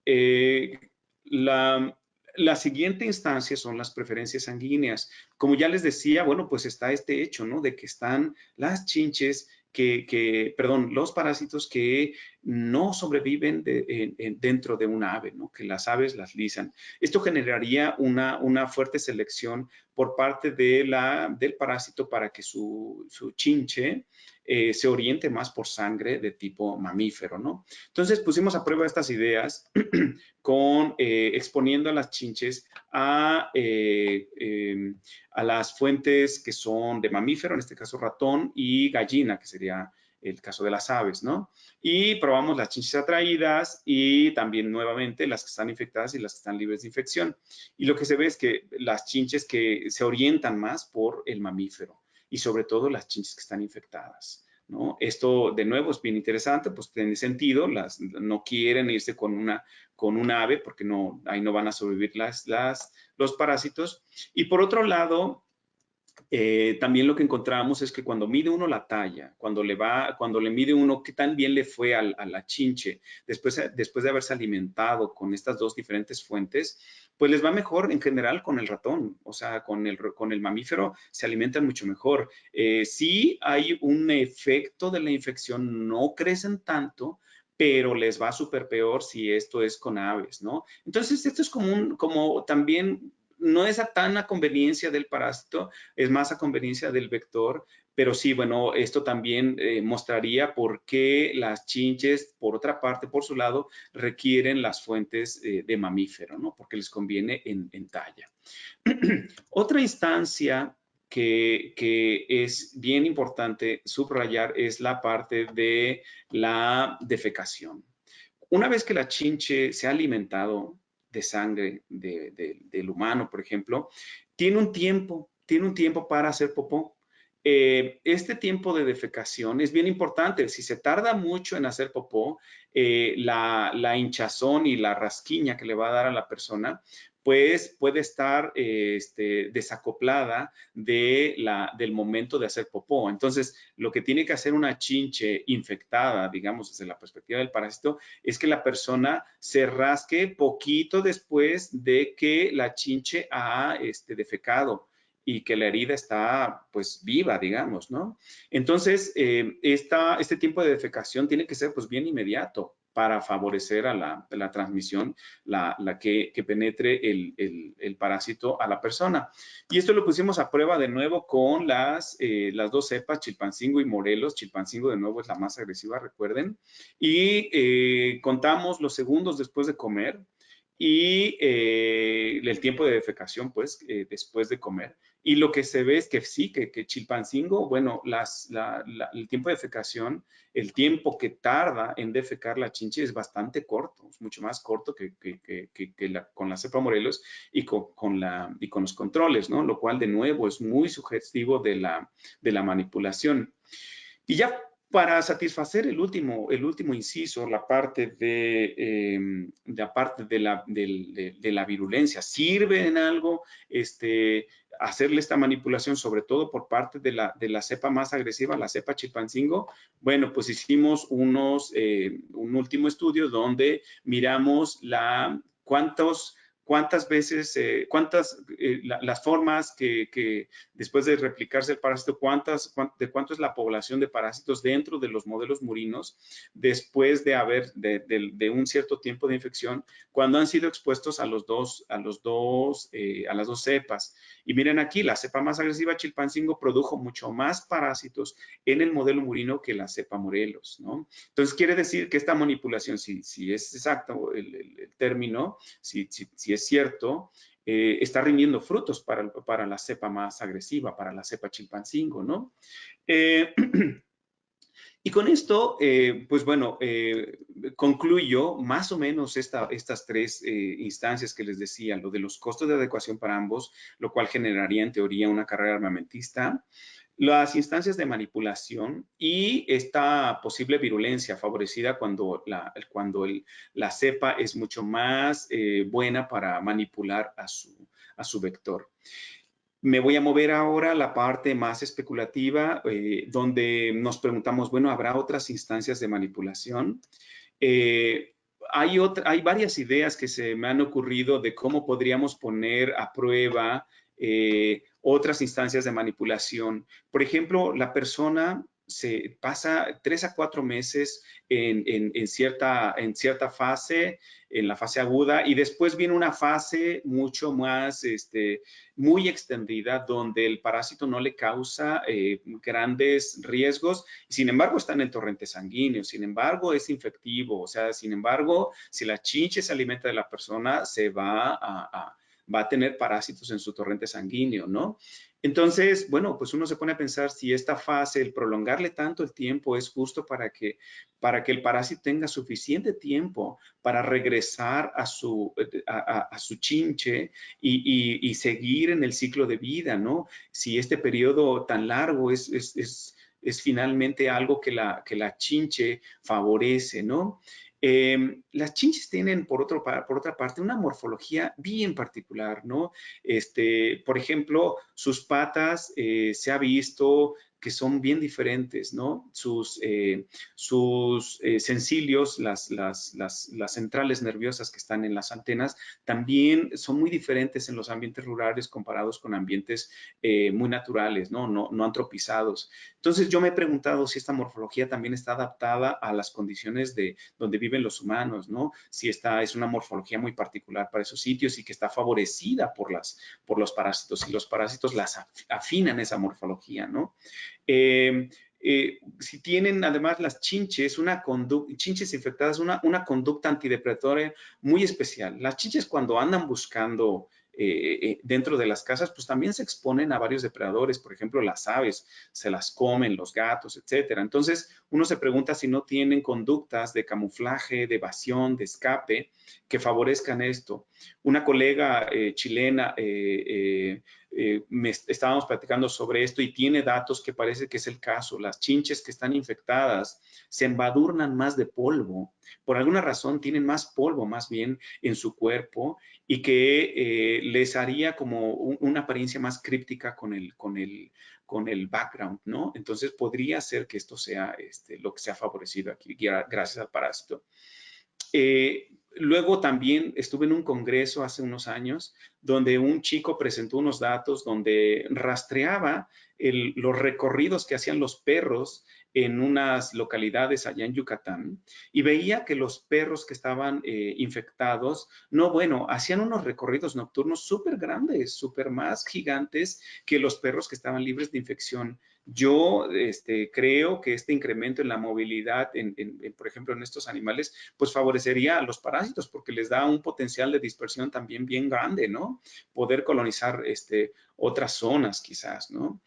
eh, la siguiente instancia son las preferencias sanguíneas. Como ya les decía, bueno, pues está este hecho, ¿no? De que están las chinches perdón, los parásitos que no sobreviven dentro de una ave, ¿no? Que las aves las lisan. Esto generaría una fuerte selección por parte del parásito para que su chinche se oriente más por sangre de tipo mamífero, ¿no? Entonces pusimos a prueba estas ideas exponiendo a las chinches a las fuentes que son de mamífero, en este caso ratón, y gallina, que sería el caso de las aves, ¿no? Y probamos las chinches atraídas y también nuevamente las que están infectadas y las que están libres de infección. Y lo que se ve es que las chinches que se orientan más por el mamífero y sobre todo las chinches que están infectadas, ¿no? Esto, de nuevo, es bien interesante, pues tiene sentido, no quieren irse con un ave porque no, ahí no van a sobrevivir los parásitos. Y por otro lado, también lo que encontramos es que cuando mide uno la talla, cuando le mide uno qué tan bien le fue a la chinche después de haberse alimentado con estas dos diferentes fuentes, pues les va mejor en general con el ratón, o sea, con el mamífero se alimentan mucho mejor. Sí hay un efecto de la infección, no crecen tanto, pero les va súper peor si esto es con aves, ¿no? Entonces, esto es como también no es tan a conveniencia del parásito, es más a conveniencia del vector, pero sí, bueno, esto también mostraría por qué las chinches, por otra parte, por su lado, requieren las fuentes de mamífero, ¿no? Porque les conviene en talla. Otra instancia que es bien importante subrayar es la parte de la defecación. Una vez que la chinche se ha alimentado de sangre del humano, por ejemplo, tiene un tiempo para hacer popó. Este tiempo de defecación es bien importante. Si se tarda mucho en hacer popó, la hinchazón y la rasquiña que le va a dar a la persona, pues puede estar desacoplada del momento de hacer popó. Entonces, lo que tiene que hacer una chinche infectada, digamos, desde la perspectiva del parásito, es que la persona se rasque poquito después de que la chinche ha defecado y que la herida está pues viva, digamos, ¿no? Entonces, este tiempo de defecación tiene que ser pues bien inmediato para favorecer a la transmisión, que penetre el parásito a la persona. Y esto lo pusimos a prueba de nuevo con las dos cepas, Chilpancingo y Morelos. Chilpancingo de nuevo es la más agresiva, recuerden. Y contamos los segundos después de comer y el tiempo de defecación, pues, después de comer. Y lo que se ve es que sí, que Chilpancingo, bueno, el tiempo de defecación, el tiempo que tarda en defecar la chinche es bastante corto, es mucho más corto con la cepa Morelos y con los controles, ¿no? Lo cual, de nuevo, es muy sugestivo de la manipulación. Y ya para satisfacer el último inciso, la parte de la virulencia, ¿sirve en algo hacerle esta manipulación, sobre todo por parte de la cepa más agresiva, la cepa Chilpancingo? Bueno, pues hicimos un último estudio donde miramos cuántas veces, las formas que después de replicarse el parásito, de cuánto es la población de parásitos dentro de los modelos murinos después de un cierto tiempo de infección, cuando han sido expuestos a las dos cepas. Y miren aquí, la cepa más agresiva, Chilpancingo, produjo mucho más parásitos en el modelo murino que la cepa Morelos, ¿no? Entonces, quiere decir que esta manipulación, si es exacto el término, si es cierto, está rindiendo frutos para la cepa más agresiva, para la cepa Chilpancingo, ¿no? Y con esto, pues bueno, concluyo más o menos estas tres instancias que les decía, lo de los costos de adecuación para ambos, lo cual generaría en teoría una carrera armamentista, las instancias de manipulación y esta posible virulencia favorecida cuando la cepa es mucho más buena para manipular a su vector. Me voy a mover ahora a la parte más especulativa, donde nos preguntamos, bueno, ¿habrá otras instancias de manipulación? Hay varias ideas que se me han ocurrido de cómo podríamos poner a prueba otras instancias de manipulación. Por ejemplo, la persona se pasa 3 a 4 meses en cierta fase, en la fase aguda, y después viene una fase mucho más, muy extendida, donde el parásito no le causa grandes riesgos, sin embargo está en el torrente sanguíneo, sin embargo es infectivo, o sea, sin embargo, si la chinche se alimenta de la persona, va a tener parásitos en su torrente sanguíneo, ¿no? Entonces, bueno, pues uno se pone a pensar si esta fase, el prolongarle tanto el tiempo, es justo para que el parásito tenga suficiente tiempo para regresar a su chinche y seguir en el ciclo de vida, ¿no? Si este periodo tan largo es finalmente algo que la chinche favorece, ¿no? Las chinches tienen, por otra parte, una morfología bien particular, ¿no? Por ejemplo, sus patas se ha visto que son bien diferentes, ¿no? Sus sencilios, las centrales nerviosas que están en las antenas, también son muy diferentes en los ambientes rurales comparados con ambientes muy naturales, ¿no? No antropizados. Entonces, yo me he preguntado si esta morfología también está adaptada a las condiciones de donde viven los humanos, ¿no? Si esta es una morfología muy particular para esos sitios y que está favorecida por los parásitos, y los parásitos las afinan esa morfología, ¿no? Si tienen además las chinches, chinches infectadas, una conducta antidepredatoria muy especial. Las chinches, cuando andan buscando dentro de las casas, pues también se exponen a varios depredadores, por ejemplo, las aves se las comen, los gatos, etcétera. Entonces, uno se pregunta si no tienen conductas de camuflaje, de evasión, de escape, que favorezcan esto. Una colega chilena estábamos platicando sobre esto y tiene datos que parece que es el caso. Las chinches que están infectadas se embadurnan más de polvo. Por alguna razón tienen más polvo más bien en su cuerpo, y que les haría como una apariencia más críptica con el background, ¿no? Entonces podría ser que esto sea lo que se ha favorecido aquí gracias al parásito. Luego también estuve en un congreso hace unos años donde un chico presentó unos datos donde rastreaba los recorridos que hacían los perros en unas localidades allá en Yucatán, y veía que los perros que estaban infectados, no, bueno, hacían unos recorridos nocturnos súper grandes, súper más gigantes que los perros que estaban libres de infección. Yo creo que este incremento en la movilidad, por ejemplo, en estos animales, pues favorecería a los parásitos porque les da un potencial de dispersión también bien grande, ¿no? Poder colonizar otras zonas quizás, ¿no?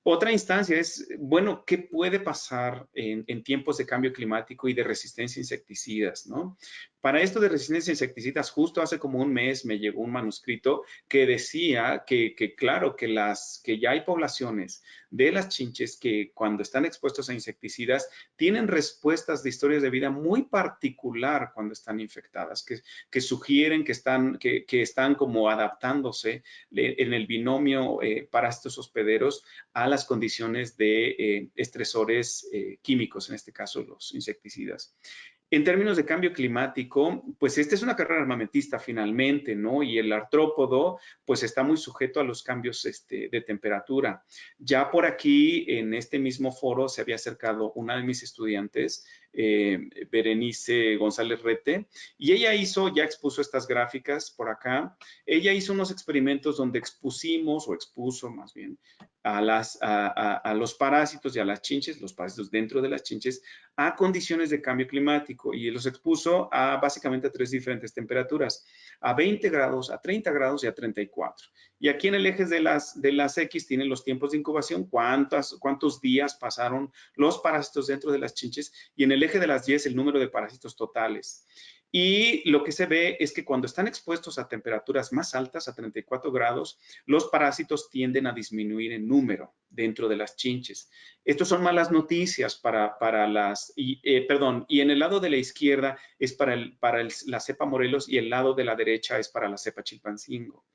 Otra instancia es, bueno, ¿qué puede pasar en tiempos de cambio climático y de resistencia a insecticidas, ¿no? Para esto de resistencia a insecticidas, justo hace como un mes me llegó un manuscrito que decía claro, que ya hay poblaciones de las chinches que, cuando están expuestos a insecticidas, tienen respuestas de historias de vida muy particular cuando están infectadas, que sugieren que están como adaptándose en el binomio parásitos hospederos a las condiciones de estresores químicos, en este caso los insecticidas. En términos de cambio climático, pues esta es una carrera armamentista finalmente, ¿no? Y el artrópodo, pues está muy sujeto a los cambios de temperatura. Ya por aquí, en este mismo foro, se había acercado una de mis estudiantes, Berenice González Rete, y ella ya expuso estas gráficas por acá. Ella hizo unos experimentos donde expuso más bien, a los parásitos y a las chinches, los parásitos dentro de las chinches, a condiciones de cambio climático, y los expuso básicamente a 3 diferentes temperaturas: a 20 grados, a 30 grados y a 34. Y aquí en el eje de las X tienen los tiempos de incubación, cuántos días pasaron los parásitos dentro de las chinches, y en el eje de las Y el número de parásitos totales. Y lo que se ve es que cuando están expuestos a temperaturas más altas, a 34 grados, los parásitos tienden a disminuir en número dentro de las chinches. Estos son malas noticias y en el lado de la izquierda es para la cepa Morelos, y el lado de la derecha es para la cepa Chilpancingo.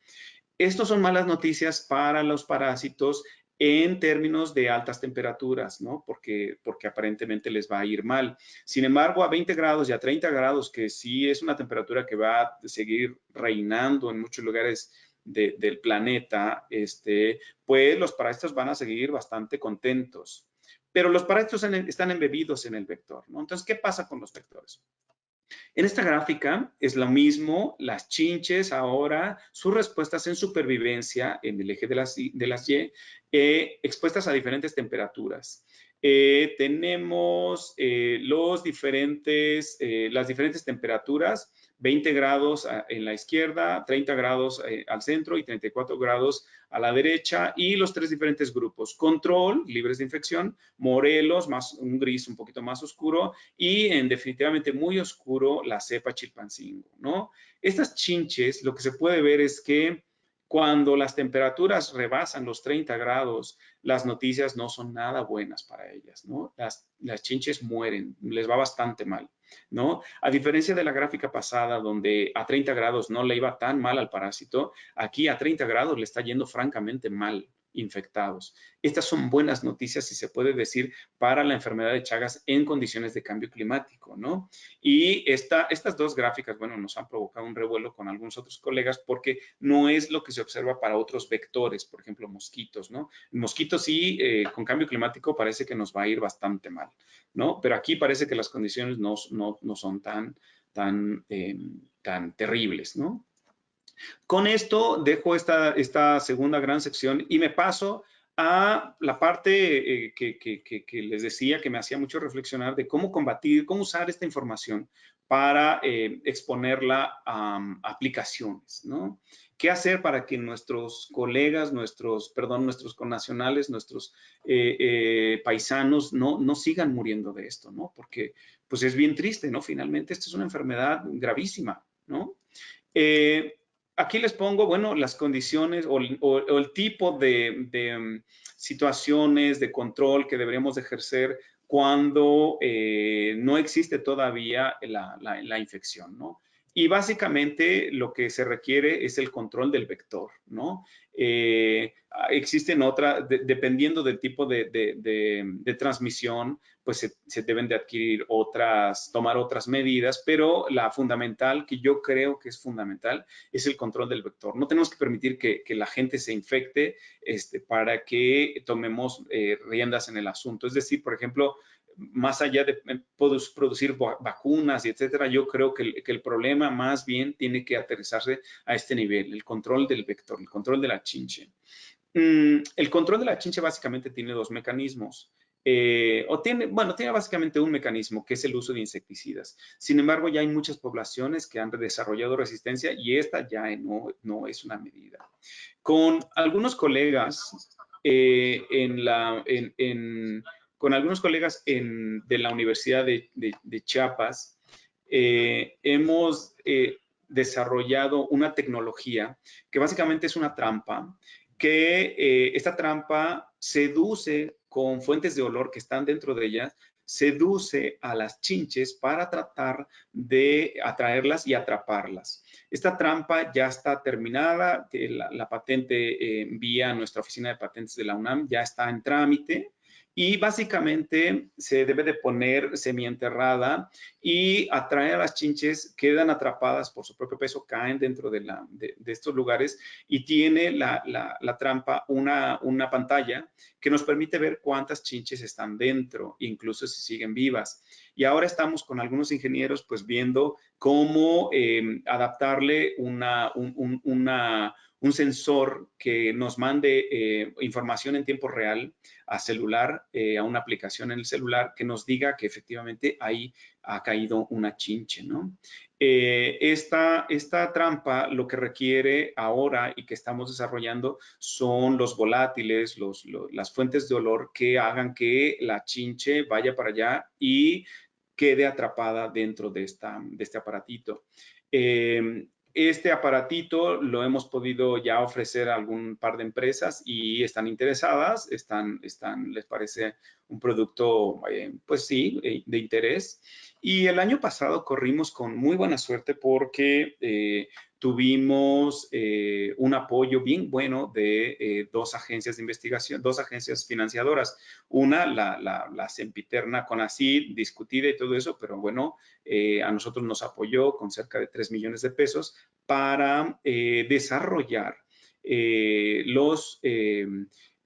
Estos son malas noticias para los parásitos en términos de altas temperaturas, ¿no? Porque aparentemente les va a ir mal. Sin embargo, a 20 grados y a 30 grados, que sí es una temperatura que va a seguir reinando en muchos lugares del planeta, pues los parásitos van a seguir bastante contentos. Pero los parásitos están embebidos en el vector, ¿no? Entonces, ¿qué pasa con los vectores? En esta gráfica es lo mismo, las chinches ahora, sus respuestas en supervivencia en el eje de las Y, expuestas a diferentes temperaturas. Tenemos las diferentes temperaturas, 20 grados en la izquierda, 30 grados al centro y 34 grados a la derecha, y los tres diferentes grupos: control, libres de infección; morelos, un gris un poquito más oscuro; y definitivamente muy oscuro, la cepa Chilpancingo, ¿no? Estas chinches, lo que se puede ver es que cuando las temperaturas rebasan los 30 grados, las noticias no son nada buenas para ellas, ¿no? Las chinches mueren, les va bastante mal, ¿no? A diferencia de la gráfica pasada, donde a 30 grados no le iba tan mal al parásito, aquí a 30 grados le está yendo francamente mal infectados. Estas son buenas noticias, si se puede decir, para la enfermedad de Chagas en condiciones de cambio climático, ¿no? Y estas dos gráficas, bueno, nos han provocado un revuelo con algunos otros colegas porque no es lo que se observa para otros vectores, por ejemplo, mosquitos, ¿no? Mosquitos sí, con cambio climático parece que nos va a ir bastante mal, ¿no? Pero aquí parece que las condiciones no son tan terribles, ¿no? Con esto dejo esta segunda gran sección y me paso a la parte que les decía, que me hacía mucho reflexionar de cómo combatir, cómo usar esta información para exponerla a aplicaciones, ¿no? ¿Qué hacer para que nuestros colegas, nuestros connacionales, nuestros paisanos no sigan muriendo de esto, ¿no? Porque pues es bien triste, ¿no? Finalmente, esta es una enfermedad gravísima, ¿no? Aquí les pongo, bueno, las condiciones o el tipo de situaciones de control que deberíamos ejercer cuando no existe todavía la infección, ¿no? Y básicamente lo que se requiere es el control del vector, ¿no? Existen otras, dependiendo del tipo de transmisión, pues se deben de adquirir tomar otras medidas, pero la fundamental, que yo creo que es fundamental, es el control del vector. No tenemos que permitir que la gente se infecte para que tomemos riendas en el asunto. Es decir, por ejemplo, más allá de producir vacunas y etcétera, yo creo que el problema más bien tiene que aterrizarse a este nivel: el control del vector, el control de la chinche. El control de la chinche básicamente tiene dos mecanismos. Tiene básicamente un mecanismo, que es el uso de insecticidas. Sin embargo, ya hay muchas poblaciones que han desarrollado resistencia y esta ya no es una medida. Con algunos colegas de la Universidad de Chiapas, hemos desarrollado una tecnología que básicamente es una trampa, que esta trampa seduce con fuentes de olor que están dentro de ella, seduce a las chinches para tratar de atraerlas y atraparlas. Esta trampa ya está terminada, la patente vía nuestra oficina de patentes de la UNAM ya está en trámite, y básicamente se debe de poner semienterrada y atraer a las chinches, quedan atrapadas por su propio peso, caen dentro de estos lugares, y tiene la trampa una pantalla que nos permite ver cuántas chinches están dentro, incluso si siguen vivas. Y ahora estamos con algunos ingenieros pues viendo cómo adaptarle un sensor que nos mande información en tiempo real a celular, a una aplicación en el celular, que nos diga que efectivamente ahí ha caído una chinche, ¿no? Esta trampa lo que requiere ahora y que estamos desarrollando son los volátiles, las fuentes de olor que hagan que la chinche vaya para allá y quede atrapada dentro de este aparatito. Este aparatito lo hemos podido ya ofrecer a algún par de empresas y están interesadas, les parece un producto, pues sí, de interés. Y el año pasado corrimos con muy buena suerte porque tuvimos un apoyo bien bueno de dos agencias de investigación, dos agencias financiadoras. Una, la sempiterna CONACYT, discutida y todo eso, pero bueno, a nosotros nos apoyó con cerca de 3 millones de pesos para desarrollar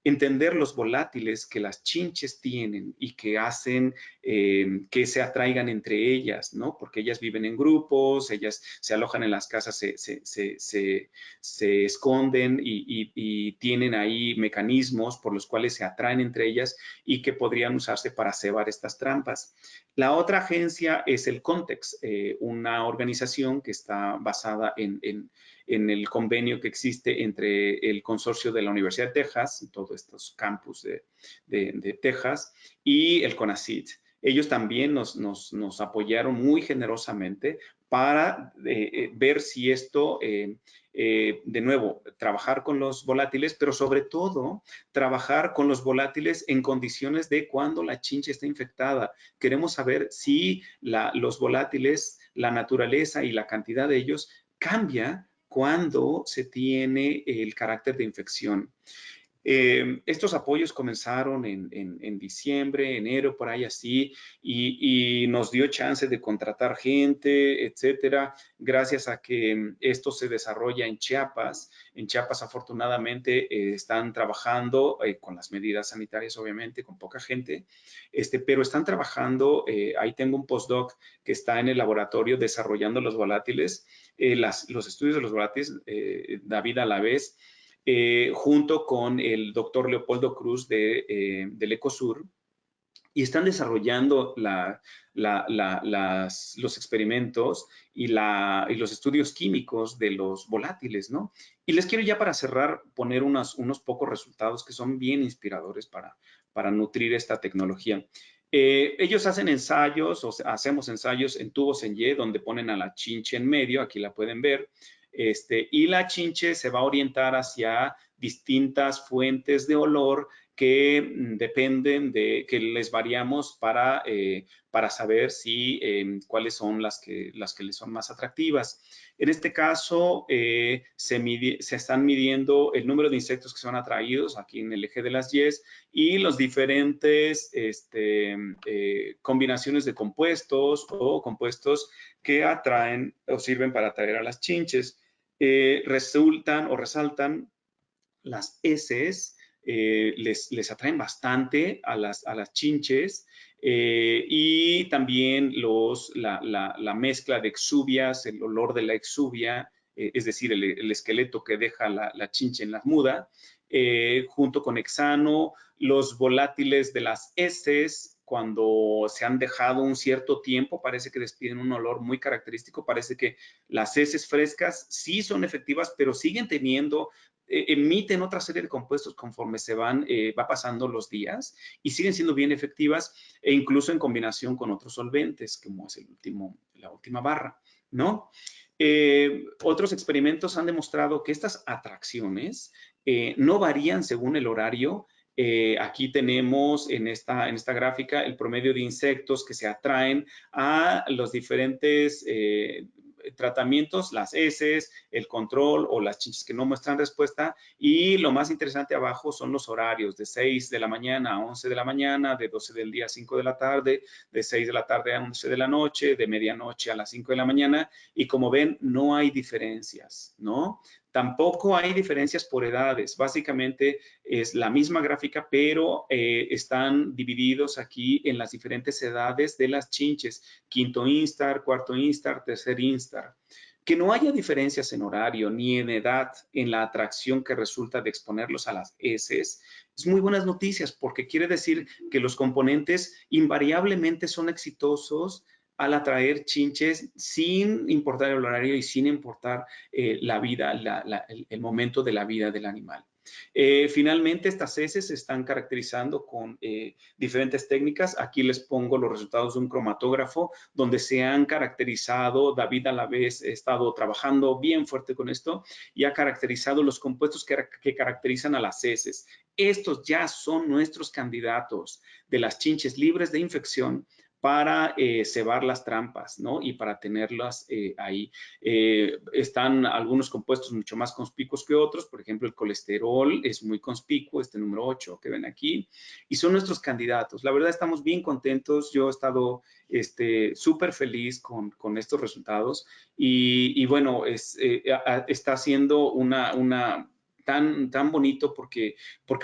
entender los volátiles que las chinches tienen y que hacen que se atraigan entre ellas, ¿no? Porque ellas viven en grupos, ellas se alojan en las casas, se esconden y tienen ahí mecanismos por los cuales se atraen entre ellas y que podrían usarse para cebar estas trampas. La otra agencia es el Context, una organización que está basada en el convenio que existe entre el consorcio de la Universidad de Texas, todos estos campus de Texas, y el CONACYT. Ellos también nos apoyaron muy generosamente para ver si esto, de nuevo, trabajar con los volátiles, pero sobre todo trabajar con los volátiles en condiciones de cuando la chinche está infectada. Queremos saber si los volátiles, la naturaleza y la cantidad de ellos cambia cuando se tiene el carácter de infección. Estos apoyos comenzaron en diciembre, enero, por ahí así, y nos dio chance de contratar gente, etcétera, gracias a que esto se desarrolla en Chiapas. En Chiapas, afortunadamente, están trabajando con las medidas sanitarias, obviamente, con poca gente, pero están trabajando, ahí tengo un postdoc que está en el laboratorio desarrollando los volátiles, los estudios de los volátiles, David Alavés, junto con el doctor Leopoldo Cruz del Ecosur, y están desarrollando los experimentos y los estudios químicos de los volátiles, ¿no? Y les quiero ya para cerrar poner unos pocos resultados que son bien inspiradores para nutrir esta tecnología. Ellos hacen ensayos, o sea, hacemos ensayos en tubos en Y, donde ponen a la chinche en medio, aquí la pueden ver, y la chinche se va a orientar hacia distintas fuentes de olor que dependen de, que les variamos para saber si, cuáles son las que les son más atractivas. En este caso, se están midiendo el número de insectos que son atraídos aquí en el eje de las Y's y los diferentes combinaciones de compuestos o compuestos que atraen o sirven para atraer a las chinches. Resultan o resaltan las heces, les atraen bastante a las chinches, y también la mezcla de exuvias, el olor de la exuvia, es decir, el esqueleto que deja la chinche en la muda, junto con hexano, los volátiles de las heces, cuando se han dejado un cierto tiempo, parece que despiden un olor muy característico, parece que las heces frescas sí son efectivas, pero siguen teniendo emiten otra serie de compuestos conforme va pasando los días y siguen siendo bien efectivas e incluso en combinación con otros solventes, como es la última barra, ¿no? Otros experimentos han demostrado que estas atracciones no varían según el horario. Aquí tenemos en esta gráfica el promedio de insectos que se atraen a los diferentes tratamientos, las heces, el control o las chinches que no muestran respuesta. Y lo más interesante abajo son los horarios, de 6 de la mañana a 11 de la mañana, de 12 del día a 5 de la tarde, de 6 de la tarde a 11 de la noche, de medianoche a las 5 de la mañana. Y como ven, no hay diferencias, ¿no? Tampoco hay diferencias por edades. Básicamente es la misma gráfica, pero están divididos aquí en las diferentes edades de las chinches. Quinto instar, cuarto instar, tercer instar. Que no haya diferencias en horario ni en edad en la atracción que resulta de exponerlos a las heces es muy buenas noticias, porque quiere decir que los componentes invariablemente son exitosos al atraer chinches sin importar el horario y sin importar la vida, el momento de la vida del animal. Finalmente, estas heces se están caracterizando con diferentes técnicas. Aquí les pongo los resultados de un cromatógrafo donde se han caracterizado, David Alavés ha estado trabajando bien fuerte con esto y ha caracterizado los compuestos que caracterizan a las heces. Estos ya son nuestros candidatos de las chinches libres de infección para cebar las trampas, ¿no? Y para tenerlas ahí. Están algunos compuestos mucho más conspicuos que otros, por ejemplo, el colesterol es muy conspicuo, este número 8 que ven aquí, y son nuestros candidatos. La verdad estamos bien contentos, yo he estado súper feliz con estos resultados y bueno, está siendo una tan bonito porque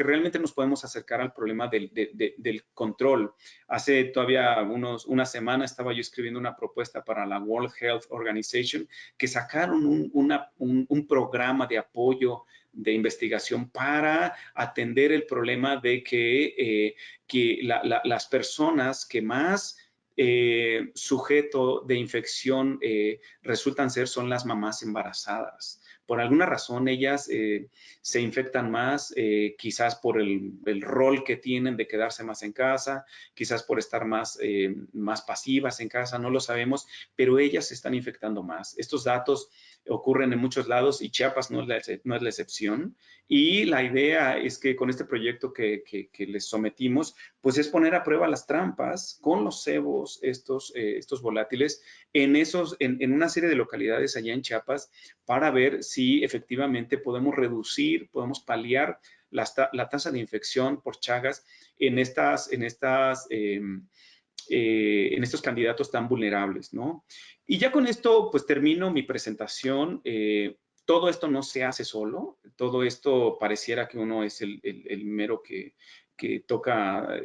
realmente nos podemos acercar al problema del control. Hace todavía una semana estaba yo escribiendo una propuesta para la World Health Organization que sacaron un programa de apoyo de investigación para atender el problema de que las personas que más sujeto de infección resultan ser son las mamás embarazadas. Por alguna razón ellas se infectan más, quizás por el rol que tienen de quedarse más en casa, quizás por estar más pasivas en casa, no lo sabemos, pero ellas se están infectando más. Estos datos ocurren en muchos lados y Chiapas no es la excepción. Y la idea es que con este proyecto que les sometimos, pues es poner a prueba las trampas con los cebos, estos volátiles, en una serie de localidades allá en Chiapas para ver si efectivamente podemos reducir, podemos paliar la tasa de infección por Chagas en estos candidatos tan vulnerables, ¿no? Y ya con esto, pues termino mi presentación. Todo esto no se hace solo, todo esto pareciera que uno es el mero que toca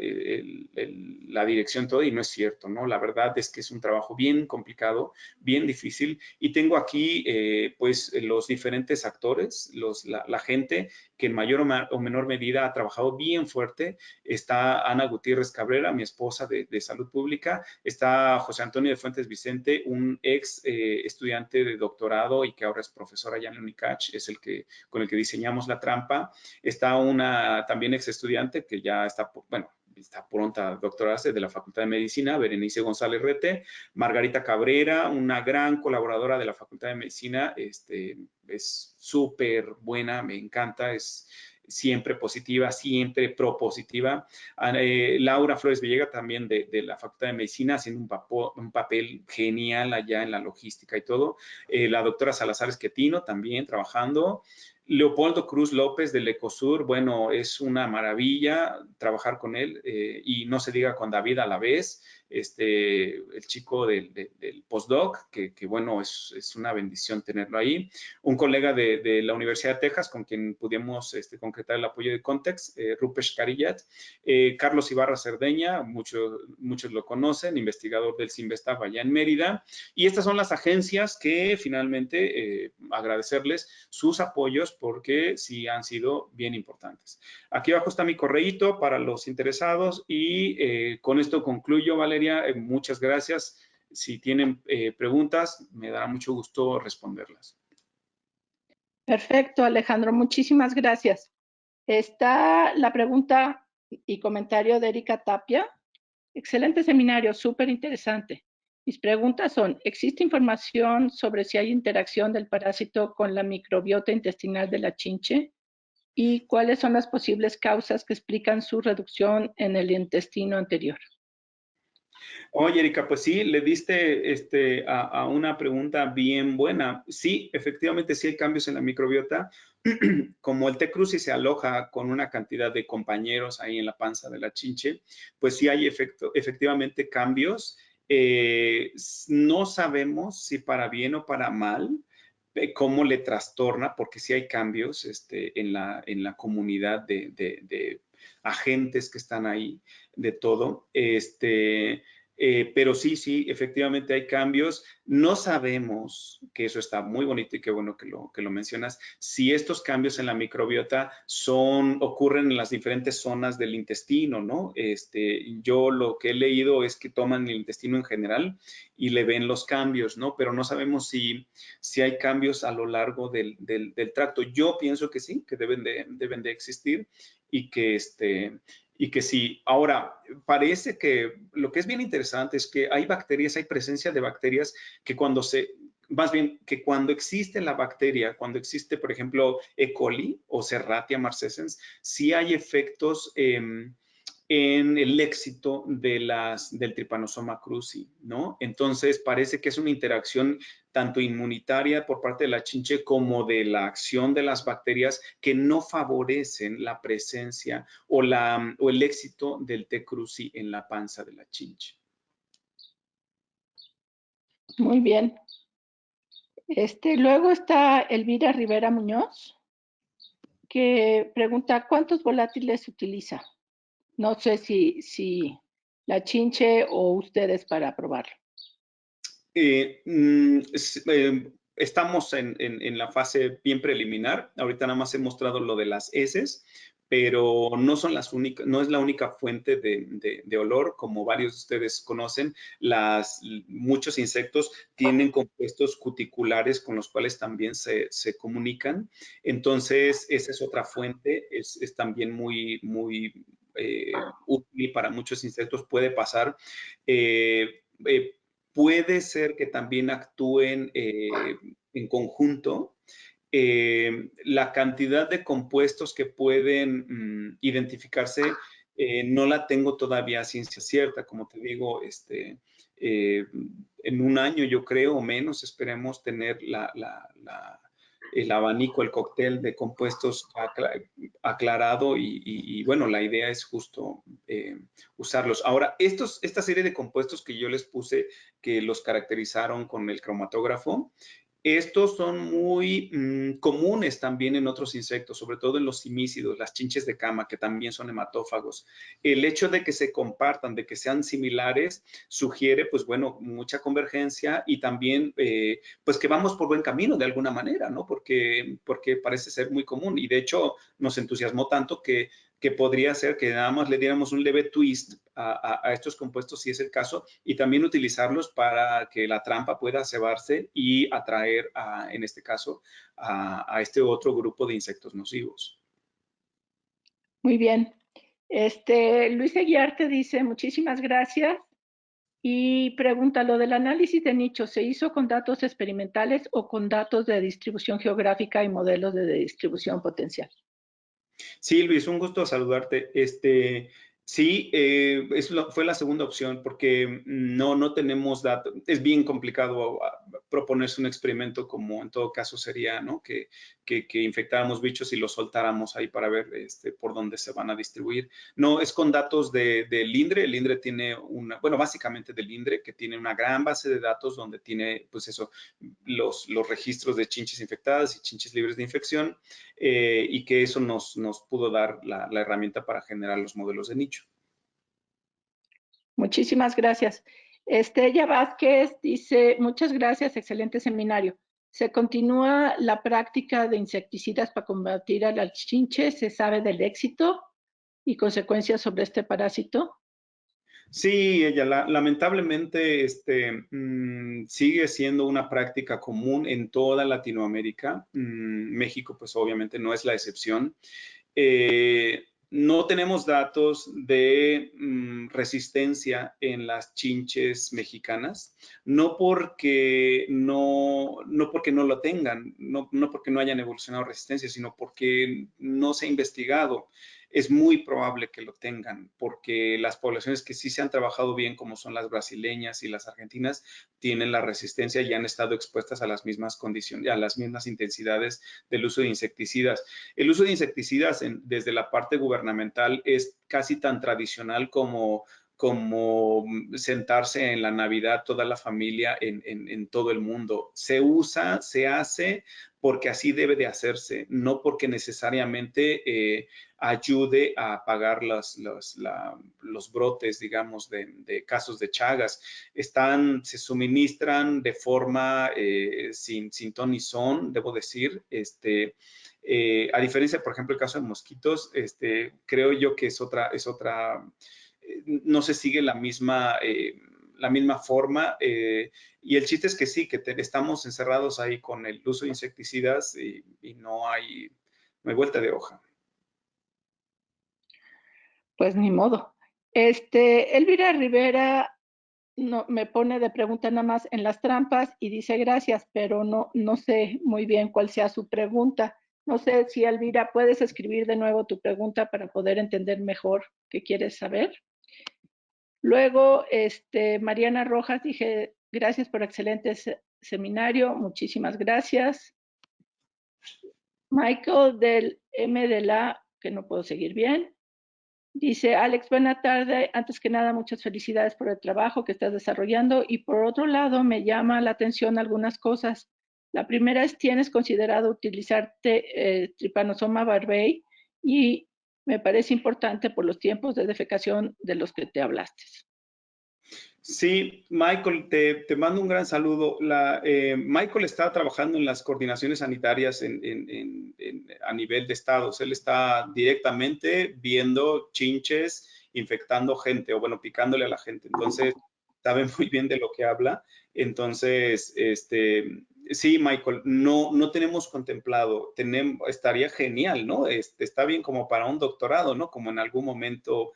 la dirección todo y no es cierto, ¿no? La verdad es que es un trabajo bien complicado, bien difícil y tengo aquí pues los diferentes actores, la gente que en mayor o menor medida ha trabajado bien fuerte. Está Ana Gutiérrez Cabrera, mi esposa de Salud Pública, está José Antonio de Fuentes Vicente, un ex estudiante de doctorado y que ahora es profesor allá en la UNICACH, es con el que diseñamos la trampa. Está una también ex estudiante que ya está, bueno, está pronta a doctorarse de la Facultad de Medicina, Berenice González Rete, Margarita Cabrera, una gran colaboradora de la Facultad de Medicina, es súper buena, me encanta, es siempre positiva, siempre propositiva. Laura Flores Villega también de la Facultad de Medicina haciendo un papel genial allá en la logística y todo. La doctora Salazar Esquetino también trabajando. Leopoldo Cruz López del Ecosur, bueno, es una maravilla trabajar con él y no se diga con David a la vez, el chico del postdoc, que bueno, es una bendición tenerlo ahí. Un colega de la Universidad de Texas con quien pudimos concretar el apoyo de Context, Rupesh Karillat. Carlos Ibarra Cerdeña, muchos lo conocen, investigador del CIMBESTAF allá en Mérida. Y estas son las agencias que finalmente agradecerles sus apoyos porque sí han sido bien importantes. Aquí abajo está mi correíto para los interesados y con esto concluyo, Valeria. Muchas gracias. Si tienen preguntas, me dará mucho gusto responderlas. Perfecto, Alejandro, muchísimas gracias. Está la pregunta y comentario de Erika Tapia. Excelente seminario, súper interesante. Mis preguntas son, ¿existe información sobre si hay interacción del parásito con la microbiota intestinal de la chinche? ¿Y cuáles son las posibles causas que explican su reducción en el intestino anterior? Oye, Erika, pues sí, le diste a una pregunta bien buena. Sí, efectivamente sí hay cambios en la microbiota. Como el T. cruzi se aloja con una cantidad de compañeros ahí en la panza de la chinche, pues sí hay efectivamente cambios. No sabemos si para bien o para mal, cómo le trastorna, porque sí hay cambios en la comunidad de agentes que están ahí, de todo. Pero sí, efectivamente hay cambios. No sabemos, que eso está muy bonito y qué bueno que lo mencionas, si estos cambios en la microbiota ocurren en las diferentes zonas del intestino, ¿no? Yo lo que he leído es que toman el intestino en general y le ven los cambios, ¿no? Pero no sabemos si hay cambios a lo largo del tracto. Yo pienso que sí, que deben de existir y que sí. Ahora, parece que lo que es bien interesante es que hay presencia de bacterias que más bien que cuando existe la bacteria, cuando existe, por ejemplo, E. coli o Serratia marcescens, sí hay efectos en el éxito del Trypanosoma cruzi, ¿no? Entonces, parece que es una interacción tanto inmunitaria por parte de la chinche como de la acción de las bacterias que no favorecen la presencia o el éxito del T. cruzi en la panza de la chinche. Muy bien. Luego está Elvira Rivera Muñoz. que pregunta cuántos volátiles utiliza. No sé si la Chinche o ustedes para probarlo. Estamos en la fase bien preliminar. Ahorita nada más he mostrado lo de las heces, pero no son las únicas, no es la única fuente de olor. Como varios de ustedes conocen, muchos insectos tienen compuestos cuticulares con los cuales también se comunican. Entonces, esa es otra fuente, es también muy útil para muchos insectos. Puede pasar. Puede ser que también actúen en conjunto. La cantidad de compuestos que pueden identificarse no la tengo todavía a ciencia cierta. Como te digo, en un año yo creo o menos esperemos tener el abanico, el cóctel de compuestos aclarado y bueno, la idea es justo usarlos. Ahora, esta serie de compuestos que yo les puse, que los caracterizaron con el cromatógrafo, estos son muy comunes también en otros insectos, sobre todo en los simícidos, las chinches de cama, que también son hematófagos. El hecho de que se compartan, de que sean similares, sugiere, pues bueno, mucha convergencia y también, pues que vamos por buen camino de alguna manera, ¿no? Porque parece ser muy común y de hecho nos entusiasmó tanto que podría ser que nada más le diéramos un leve twist a estos compuestos, si es el caso, y también utilizarlos para que la trampa pueda cebarse y atraer, en este caso, a este otro grupo de insectos nocivos. Muy bien. Luis Aguiarte dice, muchísimas gracias. Y pregunta, ¿lo del análisis de nichos se hizo con datos experimentales o con datos de distribución geográfica y modelos de distribución potencial? Sí, Luis, un gusto saludarte. Sí, fue la segunda opción porque no tenemos datos. Es bien complicado proponerse un experimento como en todo caso sería, ¿no? Que infectáramos bichos y los soltáramos ahí para ver por dónde se van a distribuir. No, es con datos del INDRE. El INDRE tiene bueno, básicamente del INDRE, que tiene una gran base de datos donde tiene, pues eso, los registros de chinches infectadas y chinches libres de infección. Y que eso nos pudo dar la herramienta para generar los modelos de nicho. Muchísimas gracias. Ella Vázquez dice, muchas gracias, excelente seminario. ¿Se continúa la práctica de insecticidas para combatir a la chinche? ¿Se sabe del éxito y consecuencias sobre este parásito? Sí, ella lamentablemente sigue siendo una práctica común en toda Latinoamérica. México, pues obviamente no es la excepción. No tenemos datos de resistencia en las chinches mexicanas, no porque no lo tengan, no porque no hayan evolucionado resistencia, sino porque no se ha investigado. Es muy probable que lo tengan, porque las poblaciones que sí se han trabajado bien, como son las brasileñas y las argentinas, tienen la resistencia y han estado expuestas a las mismas condiciones, a las mismas intensidades del uso de insecticidas. El uso de insecticidas desde la parte gubernamental es casi tan tradicional como sentarse en la Navidad toda la familia en todo el mundo. Se usa, se hace porque así debe de hacerse, no porque necesariamente ayude a apagar los brotes, digamos, de casos de Chagas. Se suministran de forma sin ton ni son, debo decir. A diferencia, por ejemplo, el caso de mosquitos, creo yo que no se sigue la misma forma. Y el chiste es que sí, que estamos encerrados ahí con el uso de insecticidas y no hay vuelta de hoja. Pues ni modo. Elvira Rivera no, me pone de pregunta nada más en las trampas y dice gracias, pero no sé muy bien cuál sea su pregunta. No sé si Elvira puedes escribir de nuevo tu pregunta para poder entender mejor qué quieres saber. Luego, Mariana Rojas, dije gracias por excelente seminario, muchísimas gracias. Michael del M de la, que no puedo seguir bien, dice, Alex, buena tarde. Antes que nada, muchas felicidades por el trabajo que estás desarrollando y por otro lado, me llama la atención algunas cosas. La primera es, ¿tienes considerado utilizar Trypanosoma barbei? Y me parece importante por los tiempos de defecación de los que te hablaste. Sí, Michael, te mando un gran saludo. Michael está trabajando en las coordinaciones sanitarias a nivel de estados. Él está directamente viendo chinches, infectando gente o bueno, picándole a la gente. Entonces, sabe muy bien de lo que habla. Entonces, sí, Michael, no tenemos contemplado, estaría genial, ¿no? Está bien como para un doctorado, ¿no? Como en algún momento,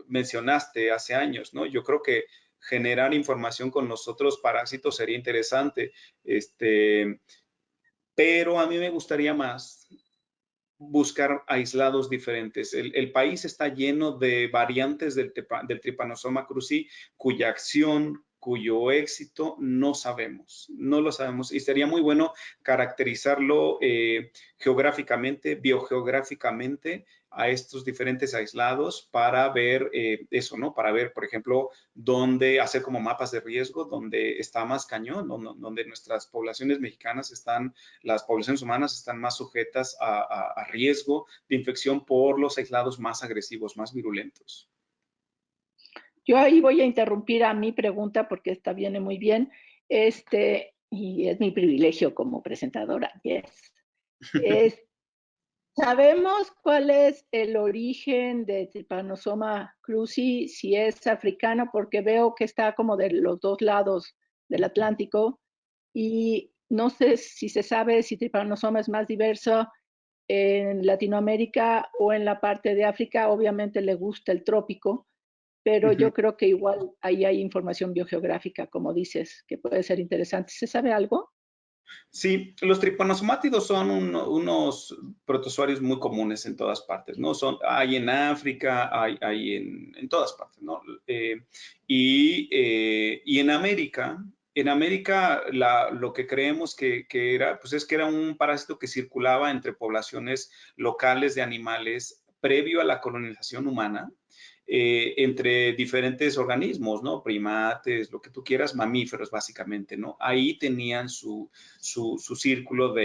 mencionaste hace años, ¿no? Yo creo que generar información con los otros parásitos sería interesante, pero a mí me gustaría más buscar aislados diferentes. El país está lleno de variantes del Trypanosoma cruzi cuya acción, cuyo éxito no sabemos, no lo sabemos y sería muy bueno caracterizarlo geográficamente, biogeográficamente a estos diferentes aislados para ver eso, ¿no? Para ver, por ejemplo, dónde hacer como mapas de riesgo, donde está más cañón, donde nuestras poblaciones mexicanas están, las poblaciones humanas están más sujetas a riesgo de infección por los aislados más agresivos, más virulentos. Yo ahí voy a interrumpir a mi pregunta porque esta viene muy bien. Y es mi privilegio como presentadora. Yes. Es, ¿Sabemos cuál es el origen de Trypanosoma cruzi? Si es africano, porque veo que está como de los dos lados del Atlántico y no sé si se sabe si Trypanosoma es más diverso en Latinoamérica o en la parte de África. Obviamente le gusta el trópico, pero Uh -huh. yo creo que igual ahí hay información biogeográfica, como dices, que puede ser interesante. ¿Se sabe algo? Sí, los tripanosomatidos son unos protozoarios muy comunes en todas partes, ¿no? Hay en África, hay en todas partes, ¿no? Y en América lo que creemos que era, pues es que era un parásito que circulaba entre poblaciones locales de animales previo a la colonización humana, entre diferentes organismos, ¿no? Primates, lo que tú quieras, mamíferos básicamente, ¿no? Ahí tenían su círculo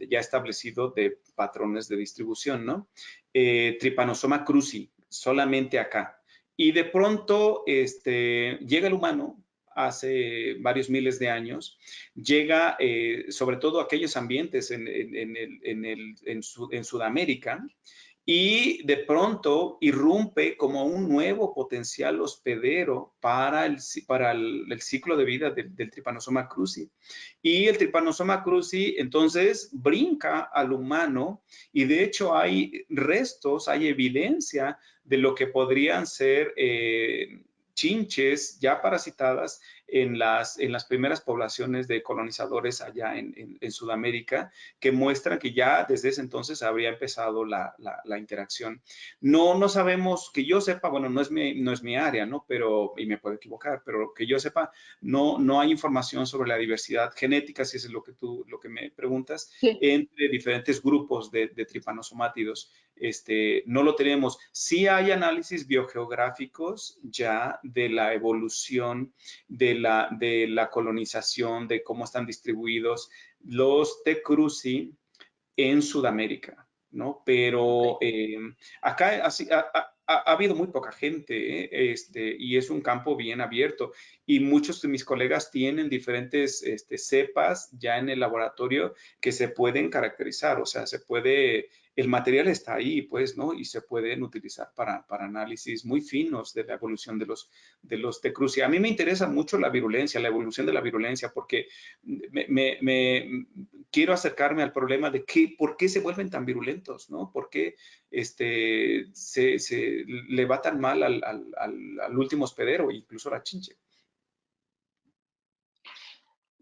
ya establecido de patrones de distribución, ¿no? Trypanosoma cruzi, solamente acá. Y de pronto llega el humano, hace varios miles de años, llega sobre todo a aquellos ambientes en Sudamérica, y de pronto irrumpe como un nuevo potencial hospedero para el ciclo de vida del Trypanosoma cruzi. Y el Trypanosoma cruzi entonces brinca al humano y de hecho hay restos, hay evidencia de lo que podrían ser chinches ya parasitadas en las primeras poblaciones de colonizadores allá en Sudamérica, que muestran que ya desde ese entonces habría empezado la interacción. No sabemos, que yo sepa, bueno, no es mi área, ¿no? Pero, y me puedo equivocar, pero que yo sepa, no hay información sobre la diversidad genética, si eso es lo que me preguntas, Sí. entre diferentes grupos de tripanosomátidos. No lo tenemos. Sí hay análisis biogeográficos ya de la evolución, de la colonización, de cómo están distribuidos los T. cruzi en Sudamérica, ¿no? Pero acá ha habido muy poca gente, y es un campo bien abierto. Y muchos de mis colegas tienen diferentes cepas ya en el laboratorio que se pueden caracterizar, o sea, el material está ahí, pues, ¿no? Y se pueden utilizar para análisis muy finos de la evolución de los T. cruzi. A mí me interesa mucho la virulencia, la evolución de la virulencia, porque quiero acercarme al problema de por qué se vuelven tan virulentos, ¿no? ¿Por qué le va tan mal al último hospedero, incluso a la chinche?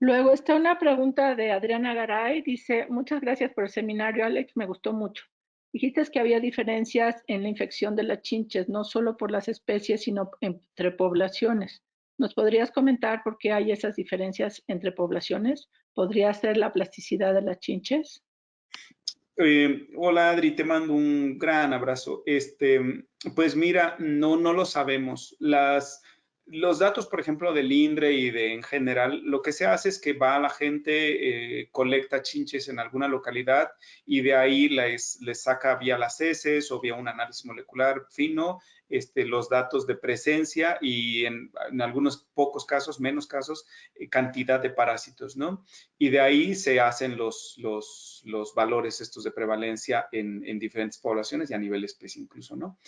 Luego está una pregunta de Adriana Garay. Dice, muchas gracias por el seminario, Alex, me gustó mucho. Dijiste que había diferencias en la infección de las chinches, no solo por las especies, sino entre poblaciones. ¿Nos podrías comentar por qué hay esas diferencias entre poblaciones? ¿Podría ser la plasticidad de las chinches? Hola Adri, te mando un gran abrazo. Pues mira, no lo sabemos. los datos, por ejemplo, del INDRE y de en general, lo que se hace es que va la gente, colecta chinches en alguna localidad y de ahí les saca vía las heces o vía un análisis molecular fino, los datos de presencia y en algunos pocos casos, menos casos, cantidad de parásitos, ¿no? Y de ahí se hacen los valores estos de prevalencia en diferentes poblaciones y a nivel especie incluso, ¿no?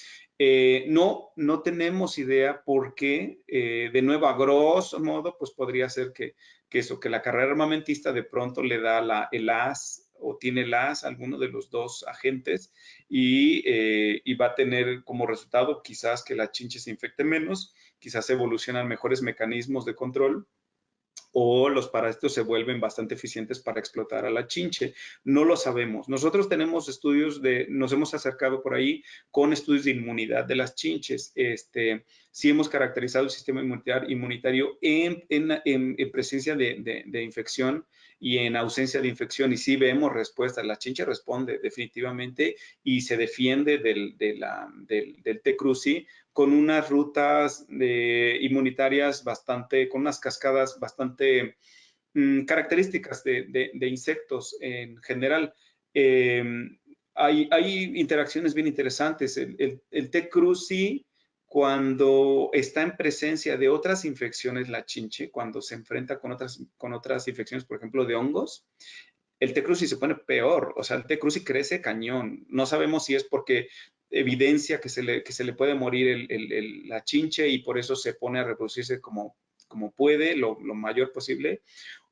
No tenemos idea por qué, de nuevo, a grosso modo, pues podría ser que la carrera armamentista de pronto le da el as o tiene el as a alguno de los dos agentes y va a tener como resultado quizás que la chinche se infecte menos, quizás evolucionan mejores mecanismos de control o los parásitos se vuelven bastante eficientes para explotar a la chinche. No lo sabemos. Nosotros tenemos estudios nos hemos acercado por ahí con estudios de inmunidad de las chinches. Sí hemos caracterizado el sistema inmunitario en presencia de infección y en ausencia de infección y sí vemos respuesta. La chinche responde definitivamente y se defiende del T. cruzi con unas rutas inmunitarias con unas cascadas bastante características de insectos en general. Eh, hay interacciones bien interesantes. El T. cruzi, cuando está en presencia de otras infecciones, la chinche, cuando se enfrenta con otras infecciones, por ejemplo, de hongos, el T. cruzi se pone peor, o sea, el T. cruzi crece cañón. No sabemos si es porque evidencia que se le puede morir la chinche y por eso se pone a reproducirse como puede, lo mayor posible,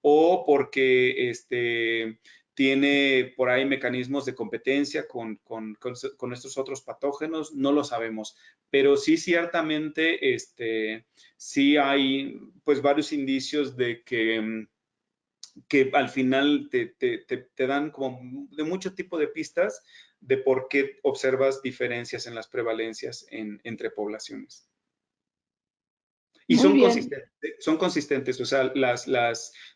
o porque tiene por ahí mecanismos de competencia con estos otros patógenos, no lo sabemos. Pero sí, ciertamente, sí hay pues varios indicios de que al final te dan como de mucho tipo de pistas de por qué observas diferencias en las prevalencias entre poblaciones. Y Muy bien. son consistentes, o sea,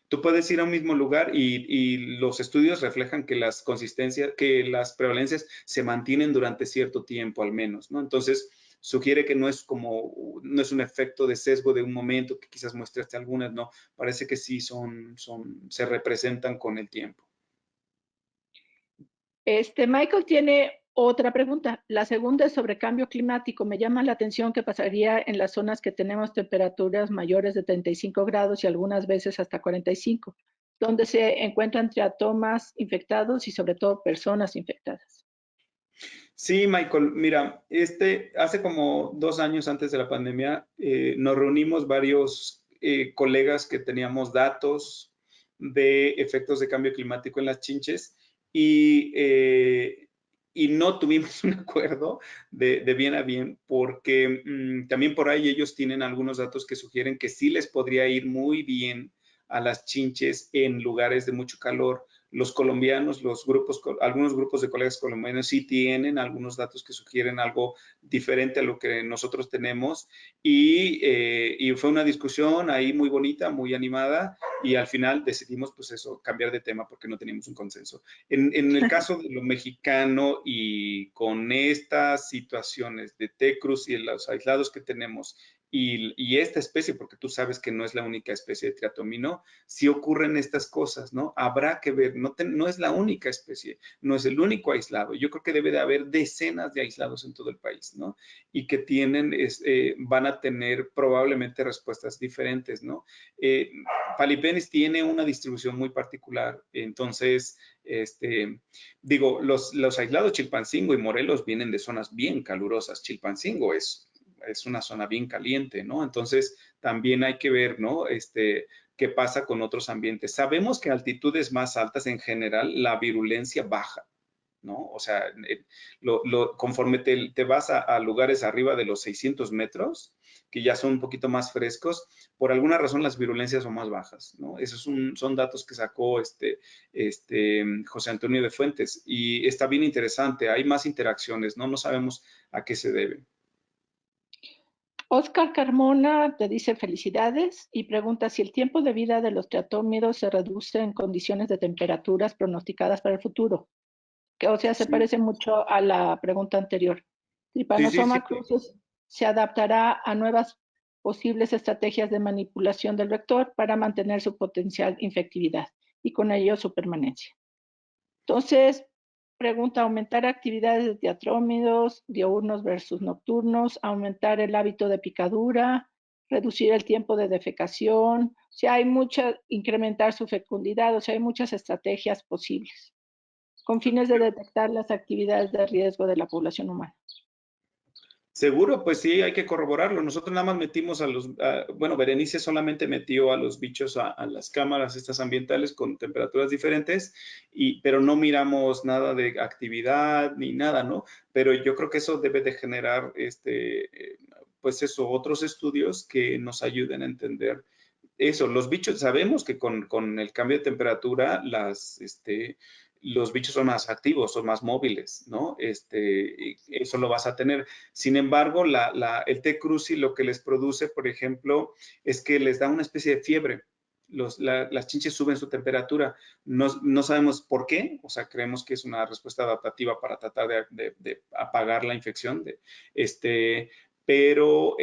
tú puedes ir a un mismo lugar y los estudios reflejan que que las prevalencias se mantienen durante cierto tiempo al menos, ¿no? Entonces, sugiere que no es un efecto de sesgo de un momento que quizás muestraste algunas, no, parece que sí se representan con el tiempo. Michael tiene otra pregunta. La segunda es sobre cambio climático. Me llama la atención que pasaría en las zonas que tenemos temperaturas mayores de 35 grados y algunas veces hasta 45, donde se encuentran triatomas infectados y sobre todo personas infectadas. Sí, Michael, mira, hace como 2 años antes de la pandemia, nos reunimos varios colegas que teníamos datos de efectos de cambio climático en las chinches y no tuvimos un acuerdo de bien a bien porque también por ahí ellos tienen algunos datos que sugieren que sí les podría ir muy bien a las chinches en lugares de mucho calor. Los colombianos, algunos grupos de colegas colombianos sí tienen algunos datos que sugieren algo diferente a lo que nosotros tenemos y fue una discusión ahí muy bonita, muy animada y al final decidimos pues eso, cambiar de tema porque no teníamos un consenso. En el caso de lo mexicano y con estas situaciones de T. cruz y los aislados que tenemos y esta especie, porque tú sabes que no es la única especie de triatomino, si ocurren estas cosas, ¿no? Habrá que ver, no es la única especie, no es el único aislado. Yo creo que debe de haber decenas de aislados en todo el país, ¿no? Y que van a tener probablemente respuestas diferentes, ¿no? Palipenis tiene una distribución muy particular, entonces, digo, los aislados Chilpancingo y Morelos vienen de zonas bien calurosas. Chilpancingo es una zona bien caliente, ¿no? Entonces, también hay que ver, ¿no? Qué pasa con otros ambientes. Sabemos que a altitudes más altas en general la virulencia baja, ¿no? O sea, conforme te vas a lugares arriba de los 600 metros, que ya son un poquito más frescos, por alguna razón las virulencias son más bajas, ¿no? Esos son datos que sacó José Antonio de Fuentes y está bien interesante, hay más interacciones, ¿no? No sabemos a qué se debe. Oscar Carmona te dice felicidades y pregunta si el tiempo de vida de los triatómidos se reduce en condiciones de temperaturas pronosticadas para el futuro. O sea, se Sí, parece mucho a la pregunta anterior. sí, sí, sí. Trypanosoma crucis se adaptará a nuevas posibles estrategias de manipulación del vector para mantener su potencial infectividad y con ello su permanencia. Entonces, pregunta, aumentar actividades de teatrómidos, diurnos versus nocturnos, aumentar el hábito de picadura, reducir el tiempo de defecación, o sea, hay incrementar su fecundidad, o sea, hay muchas estrategias posibles con fines de detectar las actividades de riesgo de la población humana. Seguro, pues sí, hay que corroborarlo. Nosotros nada más metimos bueno, Berenice solamente metió a los bichos a las cámaras estas ambientales con temperaturas diferentes, pero no miramos nada de actividad ni nada, ¿no? Pero yo creo que eso debe de generar, pues eso, otros estudios que nos ayuden a entender eso. Los bichos, sabemos que con el cambio de temperatura, los bichos son más activos, son más móviles, ¿no? Eso lo vas a tener. Sin embargo, el T. cruzi lo que les produce, por ejemplo, es que les da una especie de fiebre. Las chinches suben su temperatura. No sabemos por qué, o sea, creemos que es una respuesta adaptativa para tratar de apagar la infección. Pero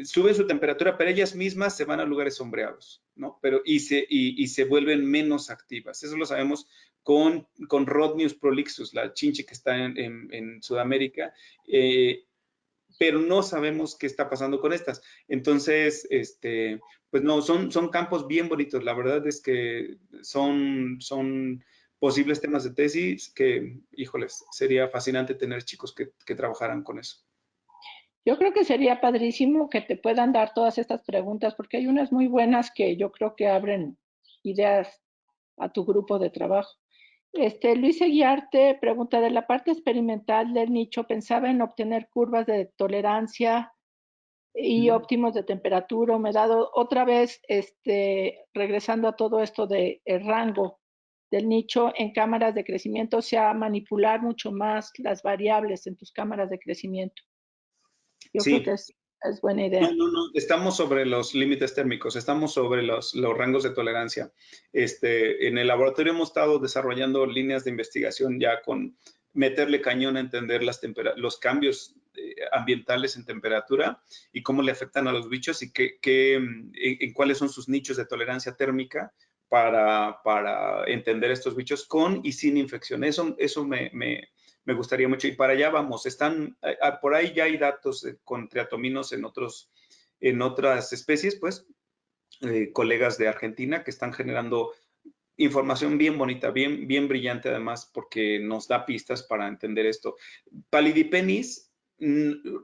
suben su temperatura, pero ellas mismas se van a lugares sombreados, ¿no? Y se vuelven menos activas. Eso lo sabemos con Rhodnius prolixus, la chinche que está en Sudamérica, pero no sabemos qué está pasando con estas. Entonces, pues no, son campos bien bonitos. La verdad es que son posibles temas de tesis que, híjoles, sería fascinante tener chicos que trabajaran con eso. Yo creo que sería padrísimo que te puedan dar todas estas preguntas, porque hay unas muy buenas que yo creo que abren ideas a tu grupo de trabajo. Luis Eguiarte pregunta, de la parte experimental del nicho, pensaba en obtener curvas de tolerancia y óptimos de temperatura, humedad. Otra vez, regresando a todo esto de el rango del nicho en cámaras de crecimiento, o sea, manipular mucho más las variables en tus cámaras de crecimiento. Yo creo que Sí. es buena idea. No, estamos sobre los límites térmicos, estamos sobre los rangos de tolerancia. En el laboratorio hemos estado desarrollando líneas de investigación ya con meterle cañón a entender los cambios ambientales en temperatura y cómo le afectan a los bichos y en cuáles son sus nichos de tolerancia térmica para entender estos bichos con y sin infección. Eso me gustaría mucho. Y para allá vamos. Por ahí ya hay datos con triatominos en otras especies, pues, colegas de Argentina que están generando información bien bonita, bien brillante además, porque nos da pistas para entender esto. Palidipenis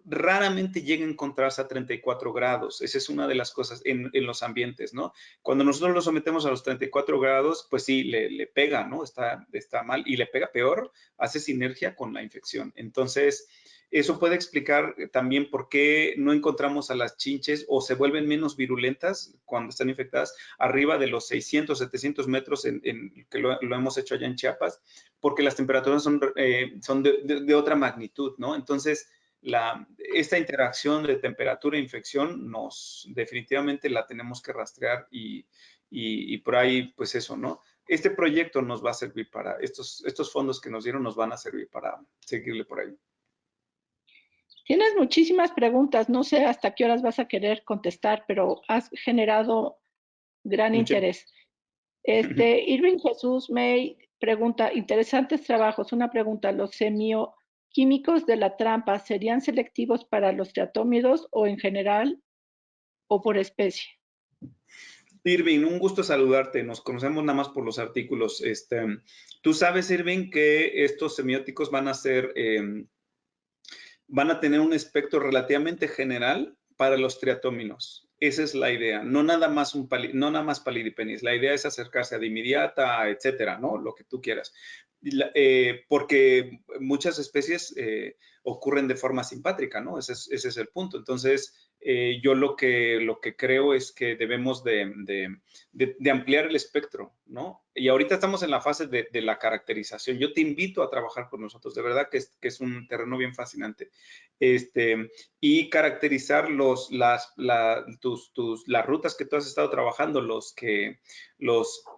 raramente llega a encontrarse a 34 grados. Esa es una de las cosas en los ambientes, ¿no? Cuando nosotros lo sometemos a los 34 grados, pues sí, le pega, ¿no? Está mal y le pega peor, hace sinergia con la infección. Entonces, eso puede explicar también por qué no encontramos a las chinches o se vuelven menos virulentas cuando están infectadas arriba de los 600, 700 metros que lo hemos hecho allá en Chiapas, porque las temperaturas son de otra magnitud, ¿no? Entonces, esta interacción de temperatura e infección definitivamente la tenemos que rastrear y por ahí, pues eso, ¿no? Este proyecto nos va a servir estos fondos que nos dieron nos van a servir para seguirle por ahí. Tienes muchísimas preguntas, no sé hasta qué horas vas a querer contestar, pero has generado gran interés. Irving Jesús May pregunta, interesantes trabajos. Una pregunta, ¿los semioquímicos de la trampa serían selectivos para los triatómidos o en general o por especie? Irving, un gusto saludarte. Nos conocemos nada más por los artículos. Tú sabes, Irving, que estos semióticos van a tener un espectro relativamente general para los triatóminos. Esa es la idea. No nada más palidipenis. La idea es acercarse a dimidiata, etcétera, ¿no? Lo que tú quieras. Porque muchas especies ocurren de forma simpátrica, ¿no? Ese es el punto. Entonces, yo lo que creo es que debemos de ampliar el espectro, ¿no? Y ahorita estamos en la fase de la caracterización. Yo te invito a trabajar con nosotros, de verdad que es un terreno bien fascinante. Y caracterizar las rutas que tú has estado trabajando, los que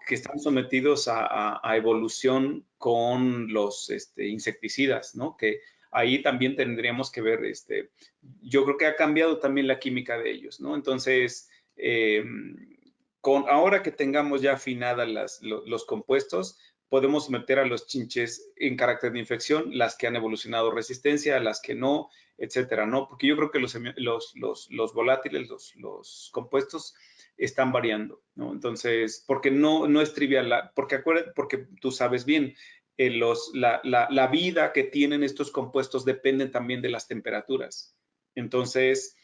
están sometidos a evolución con los insecticidas, ¿no? Que ahí también tendríamos que ver, yo creo que ha cambiado también la química de ellos, ¿no? Entonces, ahora que tengamos ya afinadas los compuestos, podemos meter a los chinches en carácter de infección, las que han evolucionado resistencia, las que no, etcétera, ¿no? Porque yo creo que los volátiles, los compuestos están variando, ¿no? Entonces, porque no es trivial, porque tú sabes bien, la vida que tienen estos compuestos dependen también de las temperaturas. Entonces,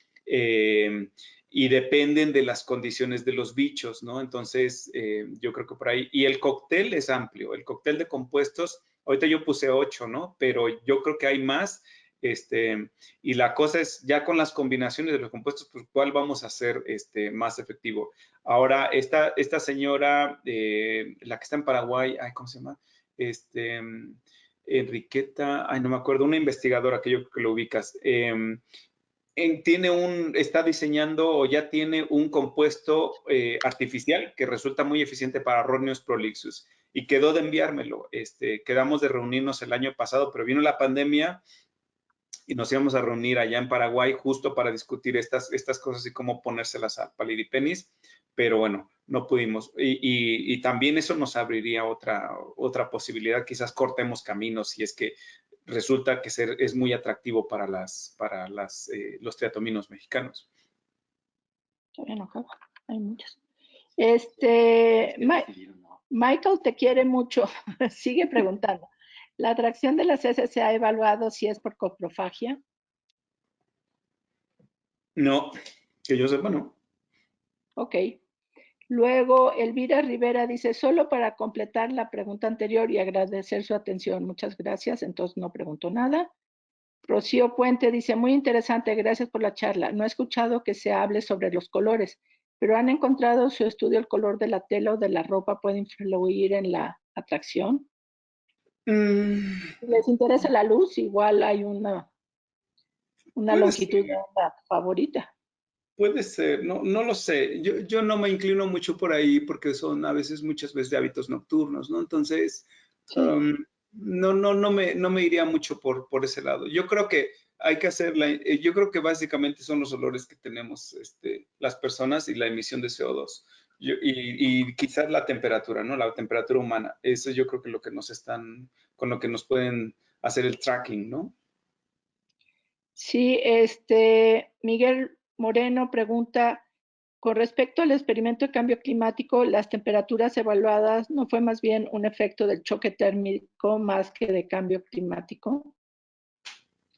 y dependen de las condiciones de los bichos, ¿no? Entonces, yo creo que por ahí. Y el cóctel es amplio, el cóctel de compuestos, ahorita yo puse 8, ¿no? Pero yo creo que hay más, y la cosa es, ya con las combinaciones de los compuestos, pues, ¿cuál vamos a hacer más efectivo? Ahora, esta señora, la que está en Paraguay, ay, ¿cómo se llama? Enriqueta, ay, no me acuerdo, una investigadora que yo creo que lo ubicas, está diseñando o ya tiene un compuesto artificial que resulta muy eficiente para Rhonius prolixus y quedó de enviármelo. Quedamos de reunirnos el año pasado, pero vino la pandemia y nos íbamos a reunir allá en Paraguay justo para discutir estas cosas y cómo ponérselas a Paliripenis, pero bueno, no pudimos. Y también eso nos abriría otra posibilidad, quizás cortemos caminos si es que resulta que es muy atractivo para los triatominos mexicanos. Estoy enojada, hay muchos. Michael te quiere mucho, sigue preguntando. ¿La atracción de las heces se ha evaluado si es por coprofagia? No, que yo sepa, no. Ok. Luego, Elvira Rivera dice, solo para completar la pregunta anterior y agradecer su atención. Muchas gracias. Entonces no preguntó nada. Rocío Puente dice, muy interesante, gracias por la charla. No he escuchado que se hable sobre los colores, pero ¿han encontrado su estudio el color de la tela o de la ropa puede influir en la atracción? Si les interesa la luz, igual hay una Puede longitud de ser, onda favorita. puede ser, no lo sé. Yo no me inclino mucho por ahí porque son muchas veces de hábitos nocturnos, ¿no? Entonces, Sí. no me iría mucho por ese lado. Yo creo que hay que yo creo que básicamente son los olores que tenemos las personas y la emisión de CO2. Y quizás la temperatura, ¿no? La temperatura humana. Eso yo creo que con lo que nos pueden hacer el tracking, ¿no? Sí, Miguel Moreno pregunta, con respecto al experimento de cambio climático, las temperaturas evaluadas no fue más bien un efecto del choque térmico más que de cambio climático.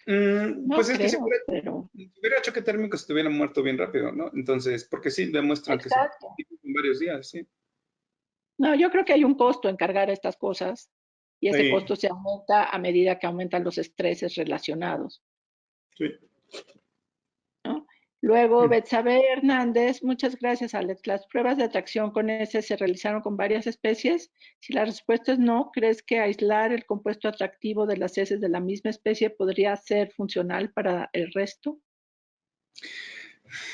Pues No es que creo, pero si hubiera choque térmico, se hubiera muerto bien rápido, ¿no? Entonces, porque sí demuestran que se exacto. en varios días, sí. No, yo creo que hay un costo en cargar estas cosas y ese Sí, costo se aumenta a medida que aumentan los estreses relacionados, sí. ¿no? Luego, Mm. Betsabe Hernández, muchas gracias, Alex. ¿Las pruebas de atracción con ese se realizaron con varias especies? Si la respuesta es no, ¿crees que aislar el compuesto atractivo de las heces de la misma especie podría ser funcional para el resto?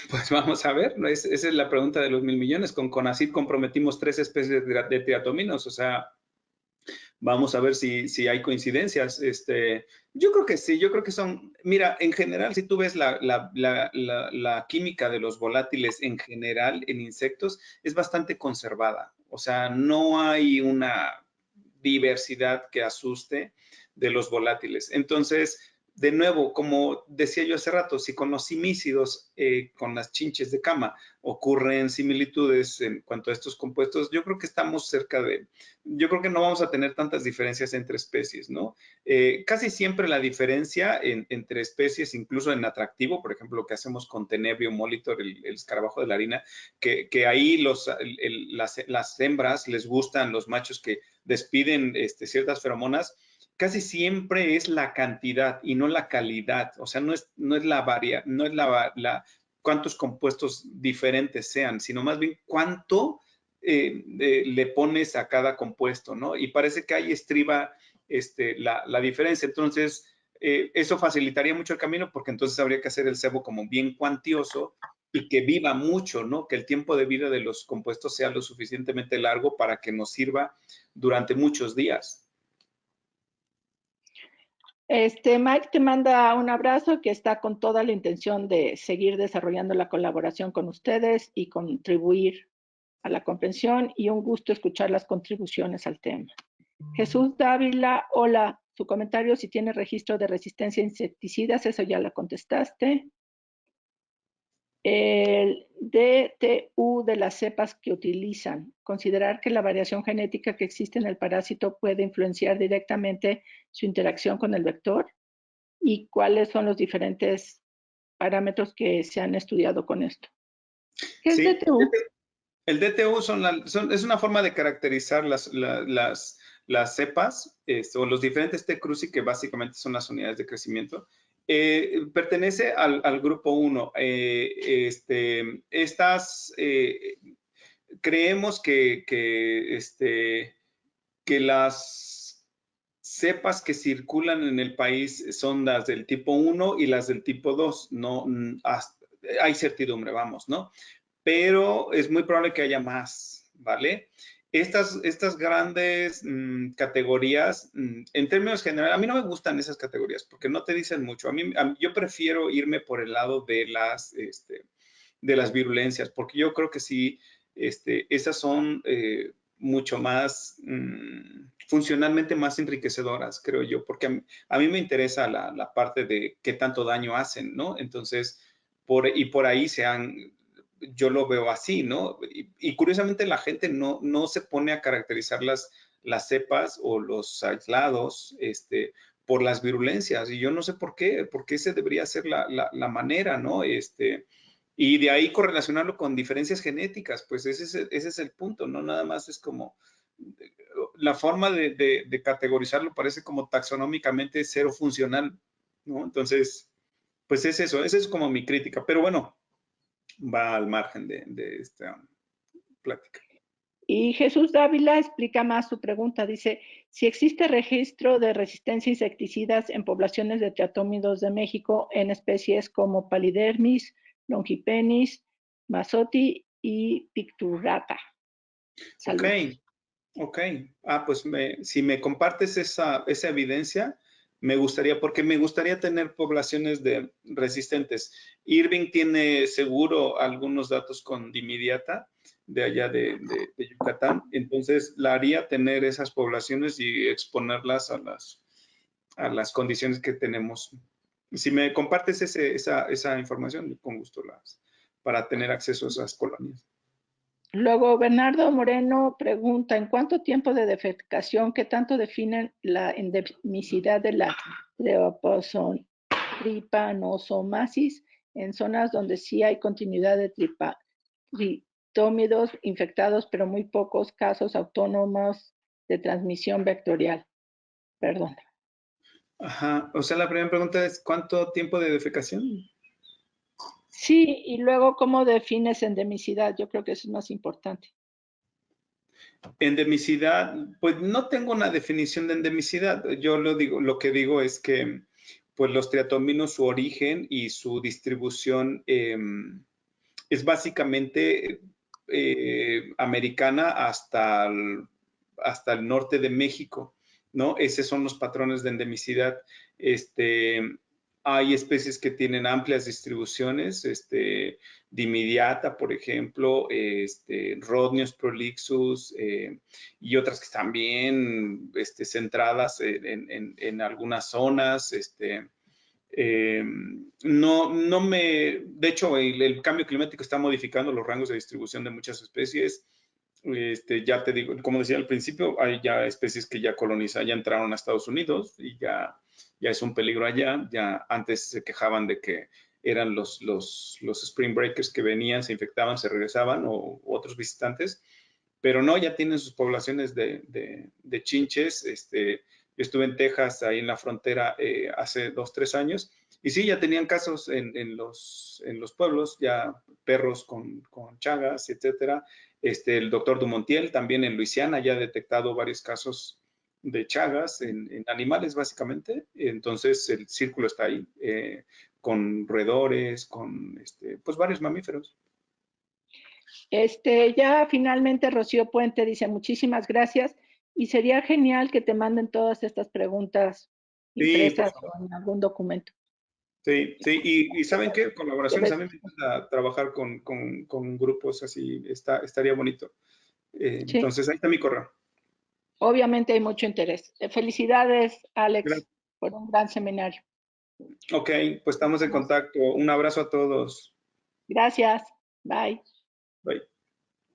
Pues vamos a ver, ¿no? Esa es la pregunta de los 1.000 millones. Con CONACYT comprometimos 3 especies de triatominos, o sea, vamos a ver si hay coincidencias. Yo creo que sí, yo creo que mira, en general, si tú ves la química de los volátiles en general en insectos, es bastante conservada. O sea, no hay una diversidad que asuste de los volátiles. Entonces, de nuevo, como decía yo hace rato, si con los simícidos, con las chinches de cama, ocurren similitudes en cuanto a estos compuestos, yo creo que estamos yo creo que no vamos a tener tantas diferencias entre especies, ¿no? Casi siempre la diferencia entre especies, incluso en atractivo, por ejemplo, lo que hacemos con Tenebrio molitor, el escarabajo de la harina, que ahí las hembras les gustan los machos que despiden ciertas feromonas, casi siempre es la cantidad y no la calidad. O sea, no es cuántos compuestos diferentes sean, sino más bien cuánto le pones a cada compuesto, ¿no? Y parece que ahí estriba la diferencia. Entonces, eso facilitaría mucho el camino porque entonces habría que hacer el cebo como bien cuantioso y que viva mucho, ¿no? Que el tiempo de vida de los compuestos sea lo suficientemente largo para que nos sirva durante muchos días. Mike te manda un abrazo, que está con toda la intención de seguir desarrollando la colaboración con ustedes y contribuir a la comprensión, y un gusto escuchar las contribuciones al tema. Jesús Dávila, hola, su comentario si tiene registro de resistencia a insecticidas, eso ya la contestaste. El DTU de las cepas que utilizan, considerar que la variación genética que existe en el parásito puede influenciar directamente su interacción con el vector, y cuáles son los diferentes parámetros que se han estudiado con esto. ¿Qué es Sí, DTU? el DTU es una forma de caracterizar las cepas o los diferentes T. cruzi, que básicamente son las unidades de crecimiento. Pertenece al grupo 1. Creemos que las cepas que circulan en el país son las del tipo 1 y las del tipo 2. No, hay certidumbre, vamos, ¿no? Pero es muy probable que haya más, ¿vale? Estas grandes categorías, en términos generales, a mí no me gustan esas categorías porque no te dicen mucho. Yo prefiero irme por el lado de las virulencias, porque yo creo que sí, esas son mucho más funcionalmente más enriquecedoras, creo yo, porque a mí me interesa la parte de qué tanto daño hacen, ¿no? Entonces, por ahí yo lo veo así, ¿no? Y curiosamente la gente no se pone a caracterizar las cepas o los aislados, por las virulencias. Y yo no sé por qué ese debería ser la manera, ¿no? Y de ahí correlacionarlo con diferencias genéticas, pues ese es el punto, ¿no? Nada más es como, la forma de categorizarlo parece como taxonómicamente cero funcional, ¿no? Entonces, pues es eso, esa es como mi crítica, pero bueno, va al margen de esta plática. Y Jesús Dávila explica más su pregunta. Dice, si existe registro de resistencia a insecticidas en poblaciones de triatómidos de México en especies como Palidermis, Longipenis, Masotti y Picturata. Ok, Saludos. ok. Pues si me compartes esa evidencia, me gustaría, porque me gustaría tener poblaciones de resistentes. Irving tiene seguro algunos datos con Dimidiata de allá de Yucatán, entonces la haría tener esas poblaciones y exponerlas a las condiciones que tenemos. Si me compartes esa información, con gusto para tener acceso a esas colonias. Luego, Bernardo Moreno pregunta, ¿en cuánto tiempo de defecación, qué tanto definen la endemicidad de la trypanosomasis en zonas donde sí hay continuidad de tritómidos infectados, pero muy pocos casos autónomos de transmisión vectorial? Perdón. Ajá, o sea, la primera pregunta es, ¿cuánto tiempo de defecación? Sí, y luego, ¿cómo defines endemicidad? Yo creo que eso es más importante. Endemicidad, pues no tengo una definición de endemicidad. Yo lo que digo es que, pues los triatóminos, su origen y su distribución es básicamente americana hasta el norte de México, ¿no? Esos son los patrones de endemicidad. Este, Hay especies que tienen amplias distribuciones, Dimidiata, por ejemplo, Rhodnios prolixus, y otras que están bien centradas en algunas zonas, de hecho, el cambio climático está modificando los rangos de distribución de muchas especies. Ya te digo, como decía al principio, hay ya especies que ya colonizan, ya entraron a Estados Unidos y ya es un peligro allá. Ya antes se quejaban de que eran los spring breakers que venían, se infectaban, se regresaban o otros visitantes, pero no, ya tienen sus poblaciones de chinches. Yo estuve en Texas, ahí en la frontera, hace 2, 3 años, y sí, ya tenían casos en los pueblos, ya perros con chagas, etcétera. El doctor Dumontiel también en Luisiana ya ha detectado varios casos de chagas en animales, básicamente. Entonces, el círculo está ahí, con roedores, con pues varios mamíferos. Ya finalmente Rocío Puente dice muchísimas gracias, y sería genial que te manden todas estas preguntas Sí, por impresas favor. o en algún documento. Sí, sí, y ¿saben qué? Colaboraciones, a mí me Debes- encanta trabajar con grupos así, estaría bonito. Sí, Entonces, ahí está mi correo. obviamente hay mucho interés. Felicidades, Gra- Alex, por un gran seminario. Ok, pues estamos en Estamos- contacto. Un abrazo a todos. Gracias. Bye. Bye.